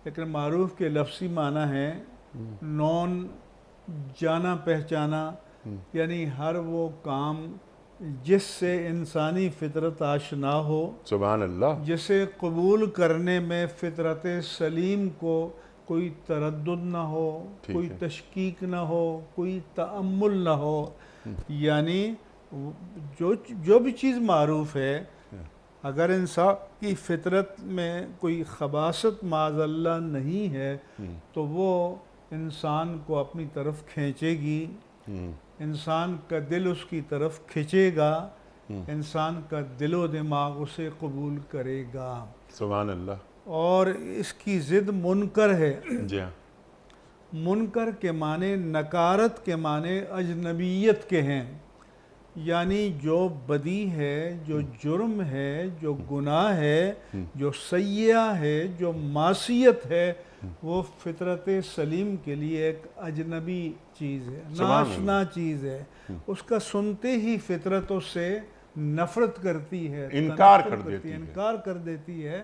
لیکن معروف کے لفظی معنی ہے نون، جانا پہچانا، یعنی ہر وہ کام جس سے انسانی فطرت آشنا ہو، سبحان اللہ، جسے قبول کرنے میں فطرت سلیم کو کوئی تردد نہ ہو، کوئی تشکیک نہ ہو، کوئی تأمل نہ ہو، یعنی جو بھی چیز معروف ہے، اگر انسان کی فطرت میں کوئی خباثت معاذ اللہ نہیں ہے تو وہ انسان کو اپنی طرف کھینچے گی، انسان کا دل اس کی طرف کھنچے گا، انسان کا دل و دماغ اسے قبول کرے گا۔ سبحان اللہ۔ اور اس کی ضد منکر ہے۔ جی ہاں، منکر کے معنی نکارت کے معنی اجنبیت کے ہیں، یعنی جو بدی ہے، جو جرم ہے، جو گناہ ہے، جو سیئہ ہے، جو معصیت ہے، وہ فطرت سلیم کے لیے ایک اجنبی چیز ہے، ناشنا چیز ہے۔ اس کا سنتے ہی فطرت اس سے نفرت کرتی ہے، انکار تنفر کر کرتی دیتی ہے، ہے۔ انکار کر دیتی ہے،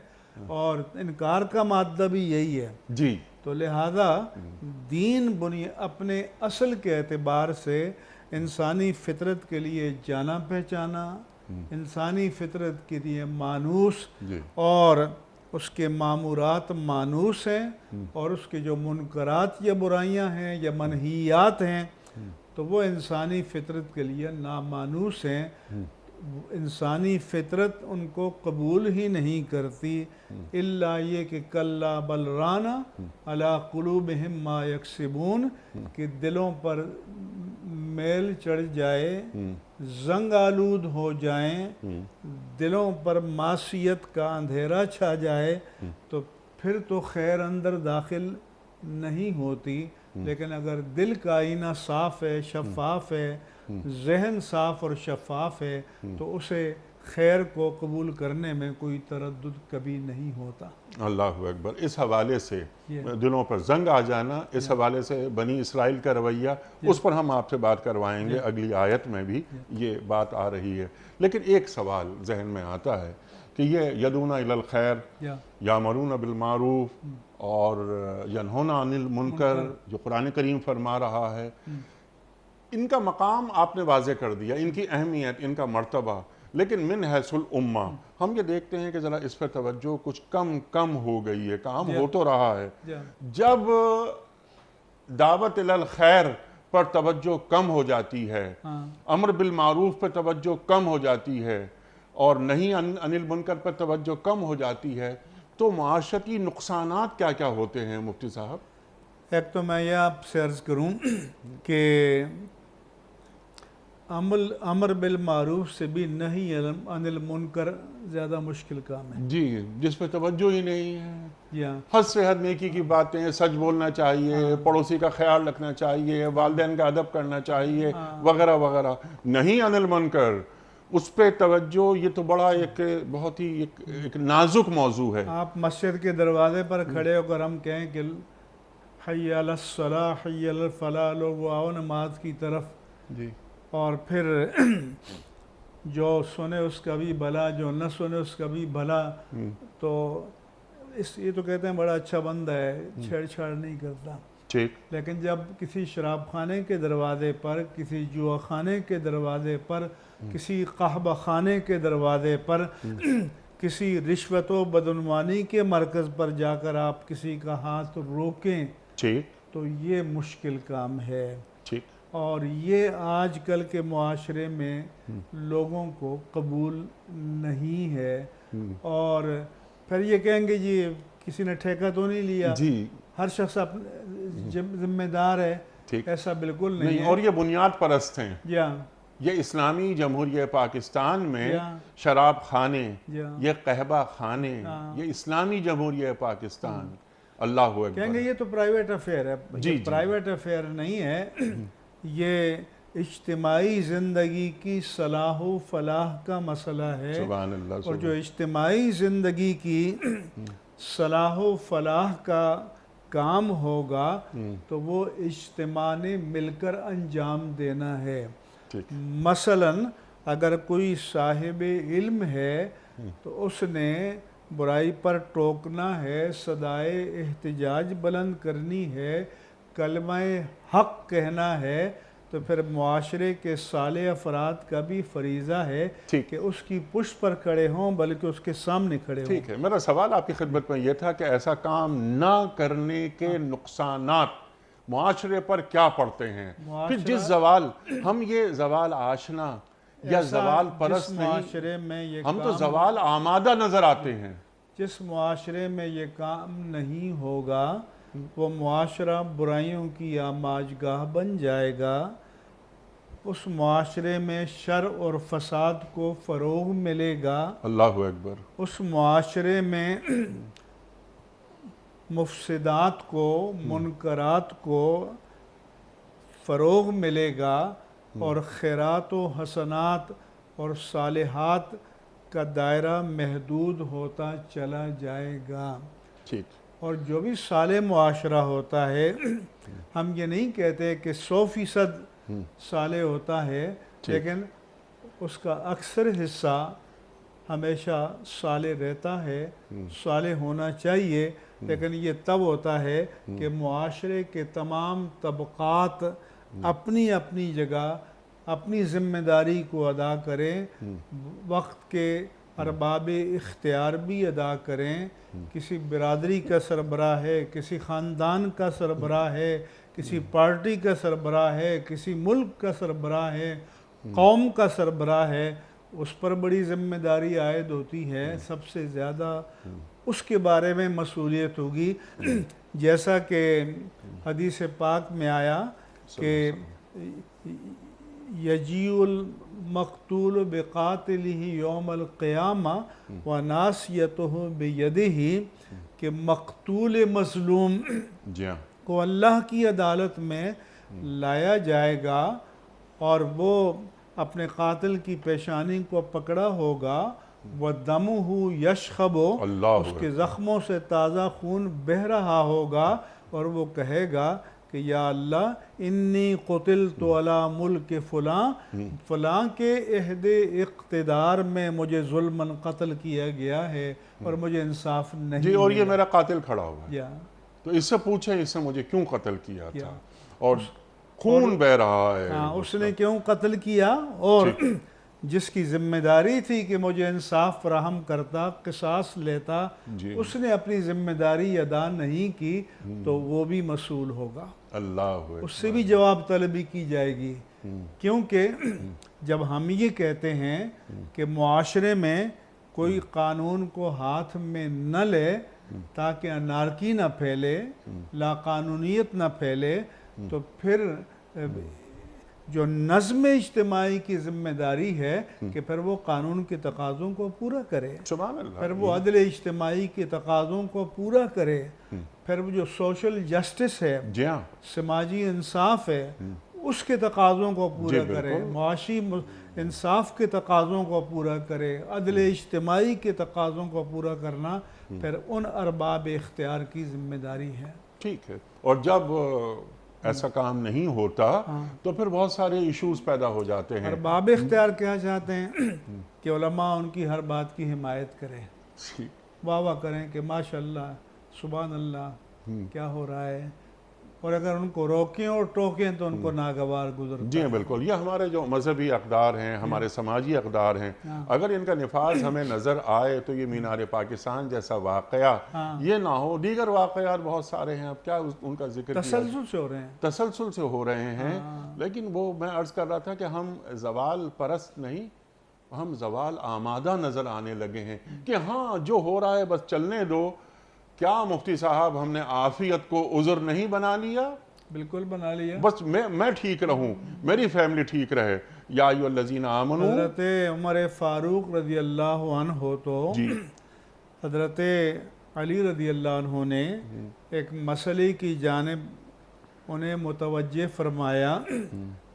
اور انکار کا مادہ بھی یہی ہے۔ جی تو لہذا دین اپنے اصل کے اعتبار سے انسانی فطرت کے لیے جانا پہچانا، انسانی فطرت کے لیے مانوس، جی اور اس کے مامورات مانوس ہیں، اور اس کے جو منکرات یا برائیاں ہیں یا منہیات ہیں تو وہ انسانی فطرت کے لیے نامانوس ہیں۔ انسانی فطرت ان کو قبول ہی نہیں کرتی، الا یہ کہ کلا بل رانا علی قلوبہم ما یکسبون، کہ دلوں پر میل چڑھ جائے، زنگ آلود ہو جائیں، دلوں پر معصیت کا اندھیرا چھا جائے، تو پھر تو خیر اندر داخل نہیں ہوتی۔ لیکن اگر دل کا آئینہ صاف ہے، شفاف ہے، ذہن صاف اور شفاف ہے، تو اسے خیر کو قبول کرنے میں کوئی تردد کبھی نہیں ہوتا۔ اللہ اکبر۔ اس حوالے سے دلوں پر زنگ آ جانا، اس حوالے سے بنی اسرائیل کا رویہ، اس پر ہم آپ سے بات کروائیں گے، اگلی آیت میں بھی یہ بات آ رہی ہے۔ لیکن ایک سوال ذہن میں آتا ہے کہ یہ یدعون الی الخیر، یامرون بالمعروف اور ینہون عن المنکر جو قرآن کریم فرما رہا ہے، ان کا مقام آپ نے واضح کر دیا، ان کی اہمیت، ان کا مرتبہ، لیکن من حیث الامہ ہم یہ دیکھتے ہیں کہ ذرا اس پر توجہ کچھ کم ہو گئی ہے۔ کام ہو تو رہا ہے، جب دعوت الی الخیر پر توجہ کم ہو جاتی ہے، امر بالمعروف پر توجہ کم ہو جاتی ہے، اور نہیں عن المنکر پر توجہ کم ہو جاتی ہے، تو معاشرتی نقصانات کیا کیا ہوتے ہیں مفتی صاحب؟ ایک تو میں یہ آپ سے عرض کروں کہ امر بالمعروف سے بھی نہی عن المنکر زیادہ مشکل کام ہے۔ جی، جس پہ توجہ ہی نہیں ہے۔ جی ہاں، حد سے حد نیکی کی باتیں، سچ بولنا چاہیے، پڑوسی کا خیال رکھنا چاہیے، والدین کا ادب کرنا چاہیے، وغیرہ وغیرہ، نہیں عن المنکر، اس پہ توجہ، یہ تو بڑا ایک بہت ہی ایک نازک موضوع ہے۔ آپ مسجد کے دروازے پر کھڑے ہو کر ہم کہیں کہ حی علی الصلاح، حی علی الفلاح، لوگ آؤ نماز کی طرف، جی اور پھر جو سنے اس کا بھی بھلا، جو نہ سنے اس کا بھی بھلا، تو یہ تو کہتے ہیں بڑا اچھا بندہ ہے، چھیڑ چھاڑ نہیں کرتا۔ ٹھیک۔ لیکن جب کسی شراب خانے کے دروازے پر، کسی جوا خانے کے دروازے پر، کسی قہوہ خانے کے دروازے پر، کسی رشوت و بدعنوانی کے مرکز پر جا کر آپ کسی کا ہاتھ روکیں، ٹھیک تو یہ مشکل کام ہے، ٹھیک۔ اور یہ آج کل کے معاشرے میں لوگوں کو قبول نہیں ہے۔ اور پھر یہ کہیں گے جی کسی نے ٹھیکہ تو نہیں لیا، جی ہر شخص ذمہ دار ہے، ٹھیک۔ ایسا بالکل نہیں ہے۔ اور یہ بنیاد پرست ہیں۔ یا یہ اسلامی جمہوریہ پاکستان میں یا شراب خانے، یا یہ قہوہ خانے، یہ اسلامی جمہوریہ پاکستان، اللہ کہیں گے اکبر۔ یہ تو پرائیویٹ افیئر ہے۔ جی، یہ پرائیویٹ افیئر نہیں ہے، یہ اجتماعی زندگی کی صلاح و فلاح کا مسئلہ ہے۔ سبحان اللہ۔ اور جو اجتماعی زندگی کی صلاح و فلاح کا کام ہوگا تو وہ اجتماع نے مل کر انجام دینا ہے۔ ٹھیک۔ مثلاً اگر کوئی صاحب علم ہے تو اس نے برائی پر ٹوکنا ہے، صدائے احتجاج بلند کرنی ہے، کلمہ حق کہنا ہے، تو پھر معاشرے کے صالح افراد کا بھی فریضہ ہے کہ اس کی پشت پر کھڑے ہوں، بلکہ اس کے سامنے کھڑے ہوں۔ ٹھیک ہے، میرا سوال آپ کی خدمت میں یہ تھا کہ ایسا کام نہ کرنے کے نقصانات معاشرے پر کیا پڑتے ہیں؟ پھر جس زوال، ہم یہ زوال آشنا یا زوال پرست نہیں، معاشرے میں یہ ہم تو زوال آمادہ نظر آتے ہیں۔ جس معاشرے میں یہ کام نہیں ہوگا وہ معاشرہ برائیوں کی آماجگاہ بن جائے گا، اس معاشرے میں شر اور فساد کو فروغ ملے گا، اللہ اکبر۔ اس معاشرے میں مفسدات کو، منکرات کو فروغ ملے گا، اور خیرات و حسنات اور صالحات کا دائرہ محدود ہوتا چلا جائے گا۔ ٹھیک، اور جو بھی صالح معاشرہ ہوتا ہے، ہم یہ نہیں کہتے کہ 100% صالح ہوتا ہے، لیکن اس کا اکثر حصہ ہمیشہ صالح رہتا ہے، صالح ہونا چاہیے، لیکن یہ تب ہوتا ہے کہ معاشرے کے تمام طبقات اپنی اپنی جگہ اپنی ذمہ داری کو ادا کریں، وقت کے ارباب اختیار بھی ادا کریں۔ کسی برادری کا سربراہ ہے، کسی خاندان کا سربراہ ہے، کسی پارٹی کا سربراہ ہے، کسی ملک کا سربراہ ہے، قوم کا سربراہ ہے، اس پر بڑی ذمہ داری عائد ہوتی ہے۔ سب سے زیادہ اس کے بارے میں مسئولیت ہوگی، جیسا کہ حدیث پاک میں آیا کہ یجیء المقتول بقاتلہ یوم القیامہ وناصیتہ بیدہ، کہ مقتول مظلوم کو اللہ کی عدالت میں لایا جائے گا اور وہ اپنے قاتل کی پیشانی کو پکڑا ہوگا، وَدَمُهُ يَشْخَبُ، اس کے زخموں سے تازہ خون بہہ رہا ہوگا، اور وہ کہے گا کہ یا اللہ انی قتلت علی ملک فلاں کے عہد اقتدار میں مجھے ظلماً قتل کیا گیا ہے اور مجھے انصاف نہیں جی، اور یہ ملا۔ میرا قاتل کھڑا ہوا ہے، تو اس سے پوچھیں اس نے مجھے کیوں قتل کیا تھا، اور خون بہ رہا ہے، اس نے کیوں قتل کیا، اور جس کی ذمہ داری تھی کہ مجھے انصاف فراہم کرتا، قصاص لیتا، اس نے اپنی ذمہ داری ادا نہیں کی، تو وہ بھی مسئول ہوگا، اللہ اس سے بھی جواب طلبی کی جائے گی۔ کیونکہ جب ہم یہ کہتے ہیں کہ معاشرے میں کوئی قانون کو ہاتھ میں نہ لے تاکہ انارکی نہ پھیلے، لا قانونیت نہ پھیلے، تو پھر جو نظم اجتماعی کی ذمہ داری ہے کہ پھر وہ قانون کے تقاضوں کو پورا کرے، سبحان اللہ، پھر وہ عدل اجتماعی کے تقاضوں کو پورا کرے، پھر وہ جو سوشل جسٹس ہے، جی ہاں، سماجی انصاف ہے، اس کے تقاضوں کو پورا کرے، معاشی انصاف کے تقاضوں کو پورا کرے، عدل اجتماعی کے تقاضوں کو پورا کرنا پھر ان ارباب اختیار کی ذمہ داری ہے۔ ٹھیک ہے، اور جب ایسا کام نہیں ہوتا تو پھر بہت سارے ایشوز پیدا ہو جاتے ہیں۔ ارباب اختیار کیا چاہتے ہیں کہ علماء ان کی ہر بات کی حمایت کریں، واہ واہ کریں کہ ماشاءاللہ، سبحان اللہ، کیا ہو رہا ہے، اور اگر ان کو روکیں اور ٹوکیں تو ان کو ناگوار گزرتا ہے۔ جی بالکل، یہ ہمارے جو مذہبی اقدار ہیں، ہمارے سماجی اقدار ہیں، اگر ان کا نفاذ ہمیں نظر آئے تو یہ مینار پاکستان جیسا واقعہ یہ نہ ہو۔ دیگر واقعات بہت سارے ہیں، اب کیا ان کا ذکر کیا، تسلسل سے ہو رہے ہیں، تسلسل سے ہو رہے ہیں، لیکن وہ میں عرض کر رہا تھا کہ ہم زوال پرست نہیں، ہم زوال آمادہ نظر آنے لگے ہیں کہ ہاں جو ہو رہا ہے بس چلنے دو۔ کیا مفتی صاحب ہم نے عافیت کو عذر نہیں بنا لیا؟ بالکل بنا لیا، بس میں ٹھیک رہوں، میری فیملی ٹھیک رہے۔ یا ایھا الذین آمنوا، حضرت عمر فاروق رضی اللہ عنہ تو حضرت علی رضی اللہ عنہ نے ایک مسئلے کی جانب انہیں متوجہ فرمایا،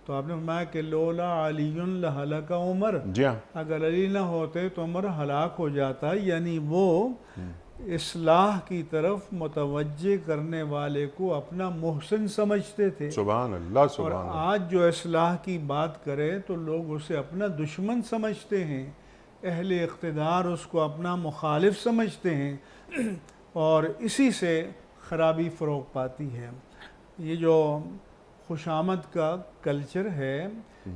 تو آپ نے فرمایا کہ لولا علی لہلک عمر، جی ہاں، اگر علی نہ ہوتے تو عمر ہلاک ہو جاتا، یعنی وہ اصلاح کی طرف متوجہ کرنے والے کو اپنا محسن سمجھتے تھے، سبحان اللہ، اور سبحان اللہ۔ آج جو اصلاح کی بات کرے تو لوگ اسے اپنا دشمن سمجھتے ہیں، اہل اقتدار اس کو اپنا مخالف سمجھتے ہیں، اور اسی سے خرابی فروغ پاتی ہے۔ یہ جو خوشامد کا کلچر ہے،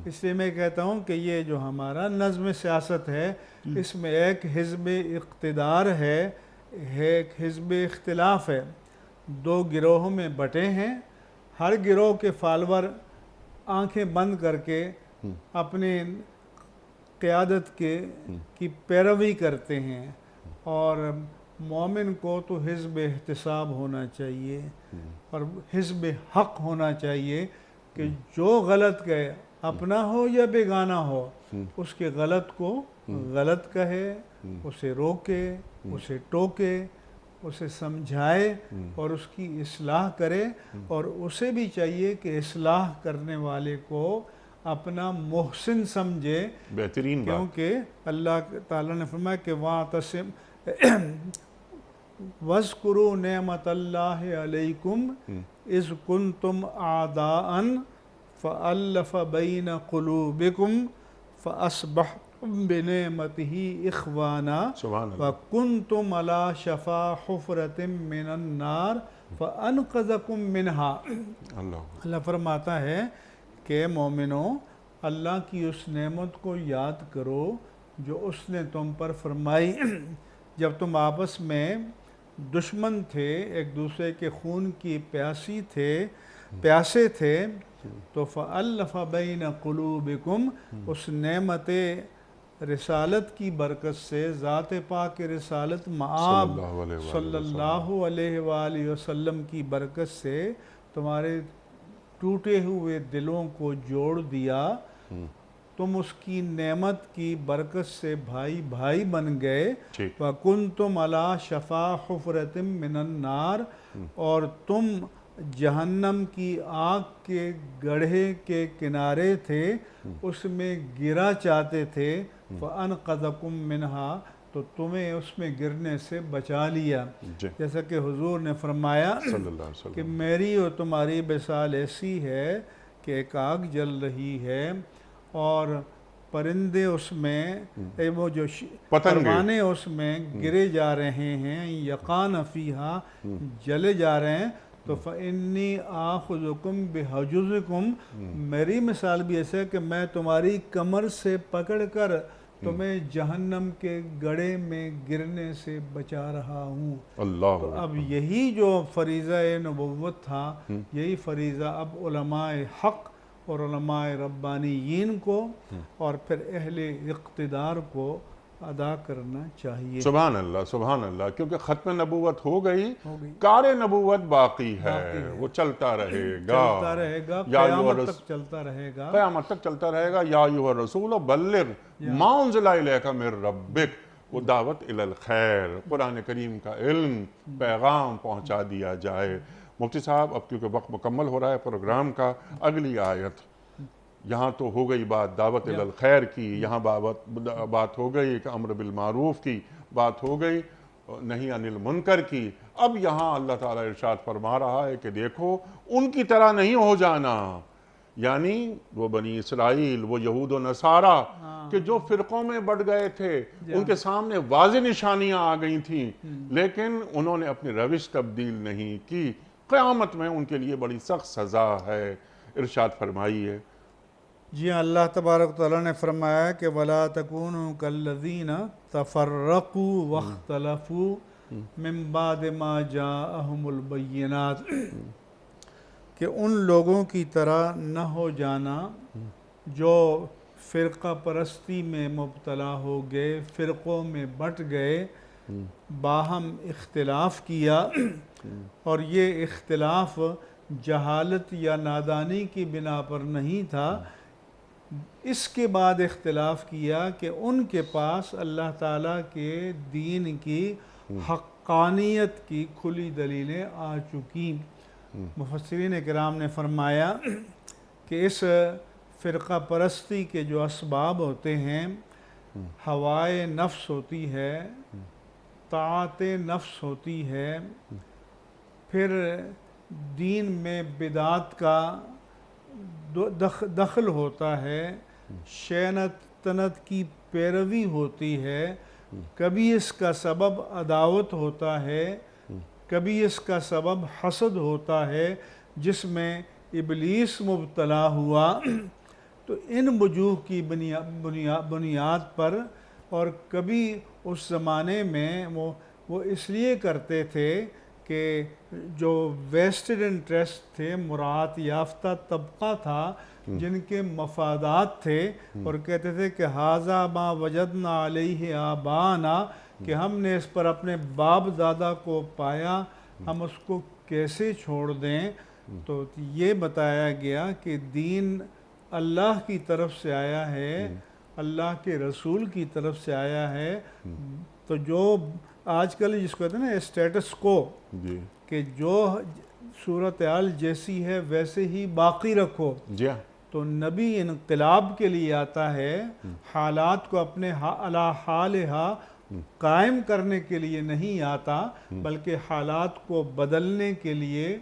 اس لیے میں کہتا ہوں کہ یہ جو ہمارا نظم سیاست ہے، اس میں ایک حزب اقتدار ہے، ایک حزب اختلاف ہے، دو گروہوں میں بٹے ہیں، ہر گروہ کے فالور آنکھیں بند کر کے اپنے قیادت کی پیروی کرتے ہیں، اور مومن کو تو حزب احتساب ہونا چاہیے اور حزب حق ہونا چاہیے کہ جو غلط کہے، اپنا ہو یا بیگانہ ہو، اس کے غلط کو غلط کہے، اسے روکے، اسے ٹوکے، اسے سمجھائے اور اس کی اصلاح کرے، اور اسے بھی چاہیے کہ اصلاح کرنے والے کو اپنا محسن سمجھے، بہترین بات. کیونکہ اللہ تعالیٰ نے فرمایا کہ وَاعْتَصِمْ وَاذْكُرُوا نِعْمَةَ اللَّهِ عَلَيْكُمْ إِذْ كُنْتُمْ أَعْدَاءً فَأَلَّفَ بَيْنَ قُلُوبِكُمْ فَأَصْبَحْتُمْ بِنِعْمَتِهِ إِخْوَانًا سبحان اللہ. وَكُنْتُمْ عَلَى شَفَا حُفْرَةٍ مِّنَ النَّارِ فَأَنْقَذَكُم مِّنْهَا. اللہ فرماتا ہے کہ مومنو، اللہ کی اس نعمت کو یاد کرو جو اس نے تم پر فرمائی جب تم آپس میں دشمن تھے، ایک دوسرے کے خون کی پیاسے تھے، تو فَأَلَّفَ بَيْنَ قُلُوبِكُمْ، اس نعمت رسالت کی برکت سے، ذات پاک رسالت مآب صلی اللہ علیہ وآلہ وسلم کی برکت سے تمہارے ٹوٹے ہوئے دلوں کو جوڑ دیا، تم اس کی نعمت کی برکت سے بھائی بھائی بن گئے. وَكُنْتُمْ عَلَى شَفَا حُفْرَةٍ مِّنَ النَّارِ، اور تم جہنم کی آگ کے گڑھے کے کنارے تھے، اس میں گرا چاہتے تھے. فَأَنْقَذَكُم مِّنْهَا، تو تمہیں اس میں گرنے سے بچا لیا. جیسا کہ حضور نے فرمایا کہ میری اور تمہاری مثال ایسی ہے کہ ایک آگ جل رہی ہے اور پرندے اس میں، وہ جو پروانے اس میں گرے جا رہے ہیں، یقان فیہا، جلے جا رہے ہیں. تو فَإِنِّي آخُذُكُمْ بِحَجُزِكُمْ، میری مثال بھی ایسا ہے کہ میں تمہاری کمر سے پکڑ کر تمہیں جہنم کے گڑھے میں گرنے سے بچا رہا ہوں. تو اب یہی جو فریضہ نبوت تھا، یہی فریضہ اب علماء حق اور علماء ربانیین کو اور پھر اہل اقتدار کو ادا کرنا چاہیے. سبحان اللہ، سبحان اللہ. کیونکہ ختم نبوت ہو گئی، کار نبوت باقی ہے، وہ چلتا رہے گا، قیامت تک چلتا رہے گا، قیامت تک چلتا رہے گا. یا ایھا الرسول بلغ ما انزل الیک من ربک، وہ دعوت الی الخیر، قرآن کریم کا علم، پیغام پہنچا دیا جائے. مفتی صاحب، اب کیونکہ وقت مکمل ہو رہا ہے پروگرام کا، اگلی آیت. یہاں تو ہو گئی بات دعوت الی الخیر کی، یہاں بات ہو گئی کہ امر بالمعروف کی، بات ہو گئی نہی عن المنکر کی. اب یہاں اللہ تعالیٰ ارشاد فرما رہا ہے کہ دیکھو ان کی طرح نہیں ہو جانا، یعنی وہ بنی اسرائیل، وہ یہود و نصارہ کہ جو فرقوں میں بٹ گئے تھے، ان کے سامنے واضح نشانیاں آ گئی تھیں، لیکن انہوں نے اپنی روش تبدیل نہیں کی. قیامت میں ان کے لیے بڑی سخت سزا ہے. ارشاد فرمائیے. جی ہاں، اللہ تبارک تعالیٰ نے فرمایا کہ وَلَا تَكُونُوا كَالَّذِينَ تَفَرَّقُوا وَاخْتَلَفُوا مِن بَعْدِ مَا جَاءَهُمُ الْبَيِّنَاتُ، کہ ان لوگوں کی طرح نہ ہو جانا جو فرقہ پرستی میں مبتلا ہو گئے، فرقوں میں بٹ گئے، باہم اختلاف کیا، اور یہ اختلاف جہالت یا نادانی کی بنا پر نہیں تھا. اس کے بعد اختلاف کیا کہ ان کے پاس اللہ تعالیٰ کے دین کی حقانیت کی کھلی دلیلیں آ چکی. مفسرین کرام نے فرمایا کہ اس فرقہ پرستی کے جو اسباب ہوتے ہیں، ہوائے نفس ہوتی ہے، طاعت نفس ہوتی ہے، پھر دین میں بدعات کا دخل ہوتا ہے، شینت تنت کی پیروی ہوتی ہے، کبھی اس کا سبب عداوت ہوتا ہے، کبھی اس کا سبب حسد ہوتا ہے جس میں ابلیس مبتلا ہوا. تو ان وجوہ کی بنیاد پر، اور کبھی اس زمانے میں وہ اس لیے کرتے تھے کہ جو ویسٹڈ انٹرسٹ تھے، مراعات یافتہ طبقہ تھا جن کے مفادات تھے، اور کہتے تھے کہ ھذا ما وجدنا علیہ آباءنا، کہ ہم نے اس پر اپنے باپ دادا کو پایا، ہم اس کو کیسے چھوڑ دیں. تو یہ بتایا گیا کہ دین اللہ کی طرف سے آیا ہے، اللہ کے رسول کی طرف سے آیا ہے. تو جو آج کل جس کو کہتے ہیں نا اسٹیٹس کو، کہ جو صورتحال جیسی ہے ویسے ہی باقی رکھو، تو نبی انقلاب کے لیے آتا ہے، حالات کو اپنے علی حالہا قائم کرنے کے لیے نہیں آتا، بلکہ حالات کو بدلنے کے لیے،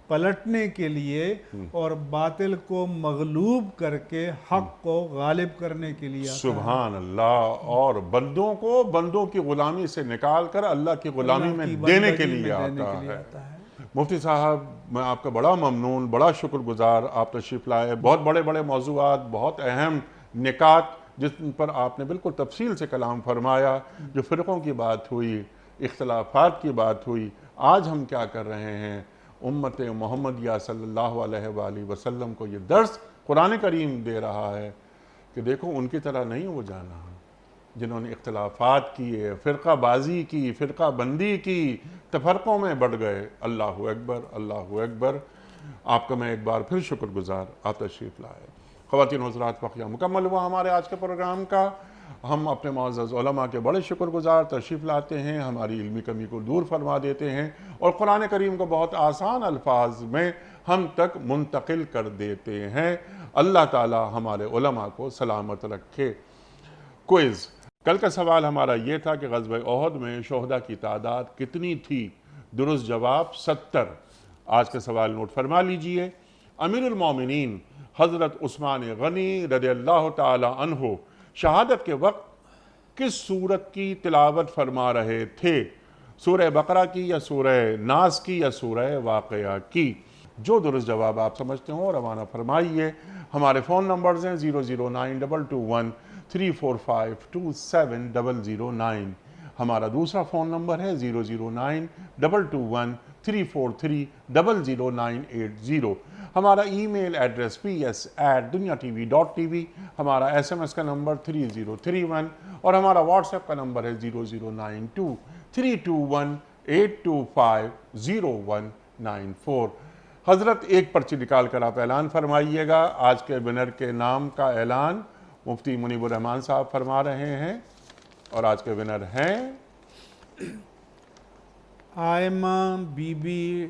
پلٹنے کے لیے اور باطل کو مغلوب کر کے حق کو غالب کرنے کے لیے آتا ہے۔ سبحان اللہ، اور بندوں کو بندوں کی غلامی سے نکال کر اللہ کی غلامی میں دینے کے لیے آتا ہے۔ مفتی صاحب، میں آپ کا بڑا ممنون، بڑا شکر گزار، آپ تشریف لائے، بہت بڑے بڑے موضوعات، بہت اہم نکات جس پر آپ نے بالکل تفصیل سے کلام فرمایا، جو فرقوں کی بات ہوئی، اختلافات کی بات ہوئی، آج ہم کیا کر رہے ہیں؟ امت محمدیہ صلی اللہ علیہ وآلہ وسلم کو یہ درس قرآن کریم دے رہا ہے کہ دیکھو ان کی طرح نہیں ہو جانا، جنہوں نے اختلافات کیے، فرقہ بازی کی، فرقہ بندی کی، تفرقوں میں بڑھ گئے۔ اللہ اکبر، اللہ اکبر۔ آپ کا میں ایک بار پھر شکر گزار، آپ تشریف لائے۔ خواتین و حضرات، وقت مکمل ہوا ہمارے آج کے پروگرام کا۔ ہم اپنے معزز علماء کے بڑے شکر گزار، تشریف لاتے ہیں، ہماری علمی کمی کو دور فرما دیتے ہیں اور قرآن کریم کو بہت آسان الفاظ میں ہم تک منتقل کر دیتے ہیں۔ اللہ تعالی ہمارے علماء کو سلامت رکھے۔ کوئز، کل کا سوال ہمارا یہ تھا کہ غزوہ احد میں شہداء کی تعداد کتنی تھی؟ درست جواب 70۔ آج کا سوال نوٹ فرما لیجئے۔ امیر المومنین حضرت عثمان غنی رضی اللہ تعالی عنہ شہادت کے وقت کس سورت کی تلاوت فرما رہے تھے؟ سورہ بقرہ کی یا سورہ ناس کی یا سورہ واقعہ کی؟ جو درست جواب آپ سمجھتے ہوں روانہ فرمائیے۔ ہمارے فون نمبرز ہیں 0092213452709۔ ہمارا دوسرا فون نمبر ہے 009222343000980۔ ہمارا ای میل ایڈریس ps@dunyatv.tv، ہمارا SMS کا نمبر 3031 اور ہمارا واٹس ایپ کا نمبر ہے 00923258250194۔ حضرت ایک پرچی نکال کر آپ اعلان فرمائیے گا۔ آج کے ونر کے نام کا اعلان مفتی منیب الرحمان صاحب فرما رہے ہیں، اور آج کے ونر ہیں Aima Bibi,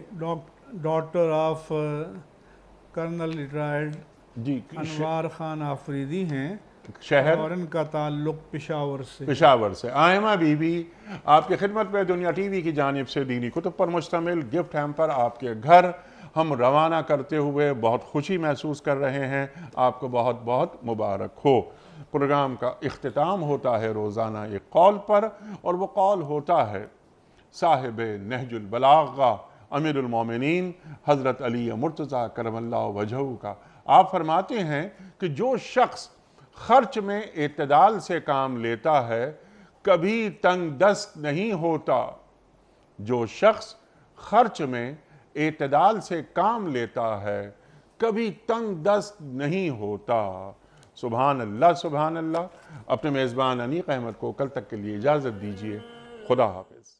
daughter of colonel retired G Anwar Khan Afridi ہیں، شہر اور ان کا تعلق پشاور سے۔ پشاور سے۔ آئمہ بی بی، آپ کی خدمت میں دنیا ٹی وی کی جانب سے دینی کتب پر مشتمل گفٹ ہیمپر آپ کے گھر ہم روانہ کرتے ہوئے بہت خوشی محسوس کر رہے ہیں۔ آپ کو بہت بہت مبارک ہو۔ پروگرام کا اختتام ہوتا ہے روزانہ ایک قول پر، اور وہ قول ہوتا ہے صاحب نہج البلاغہ امیر المومنین حضرت علی مرتضیٰ کرم اللہ وجہہ کا۔ آپ فرماتے ہیں کہ جو شخص خرچ میں اعتدال سے کام لیتا ہے کبھی تنگ دست نہیں ہوتا۔ جو شخص خرچ میں اعتدال سے کام لیتا ہے کبھی تنگ دست نہیں ہوتا۔ سبحان اللہ، سبحان اللہ۔ اپنے میزبان انیق احمد کو کل تک کے لیے اجازت دیجیے۔ خدا حافظ۔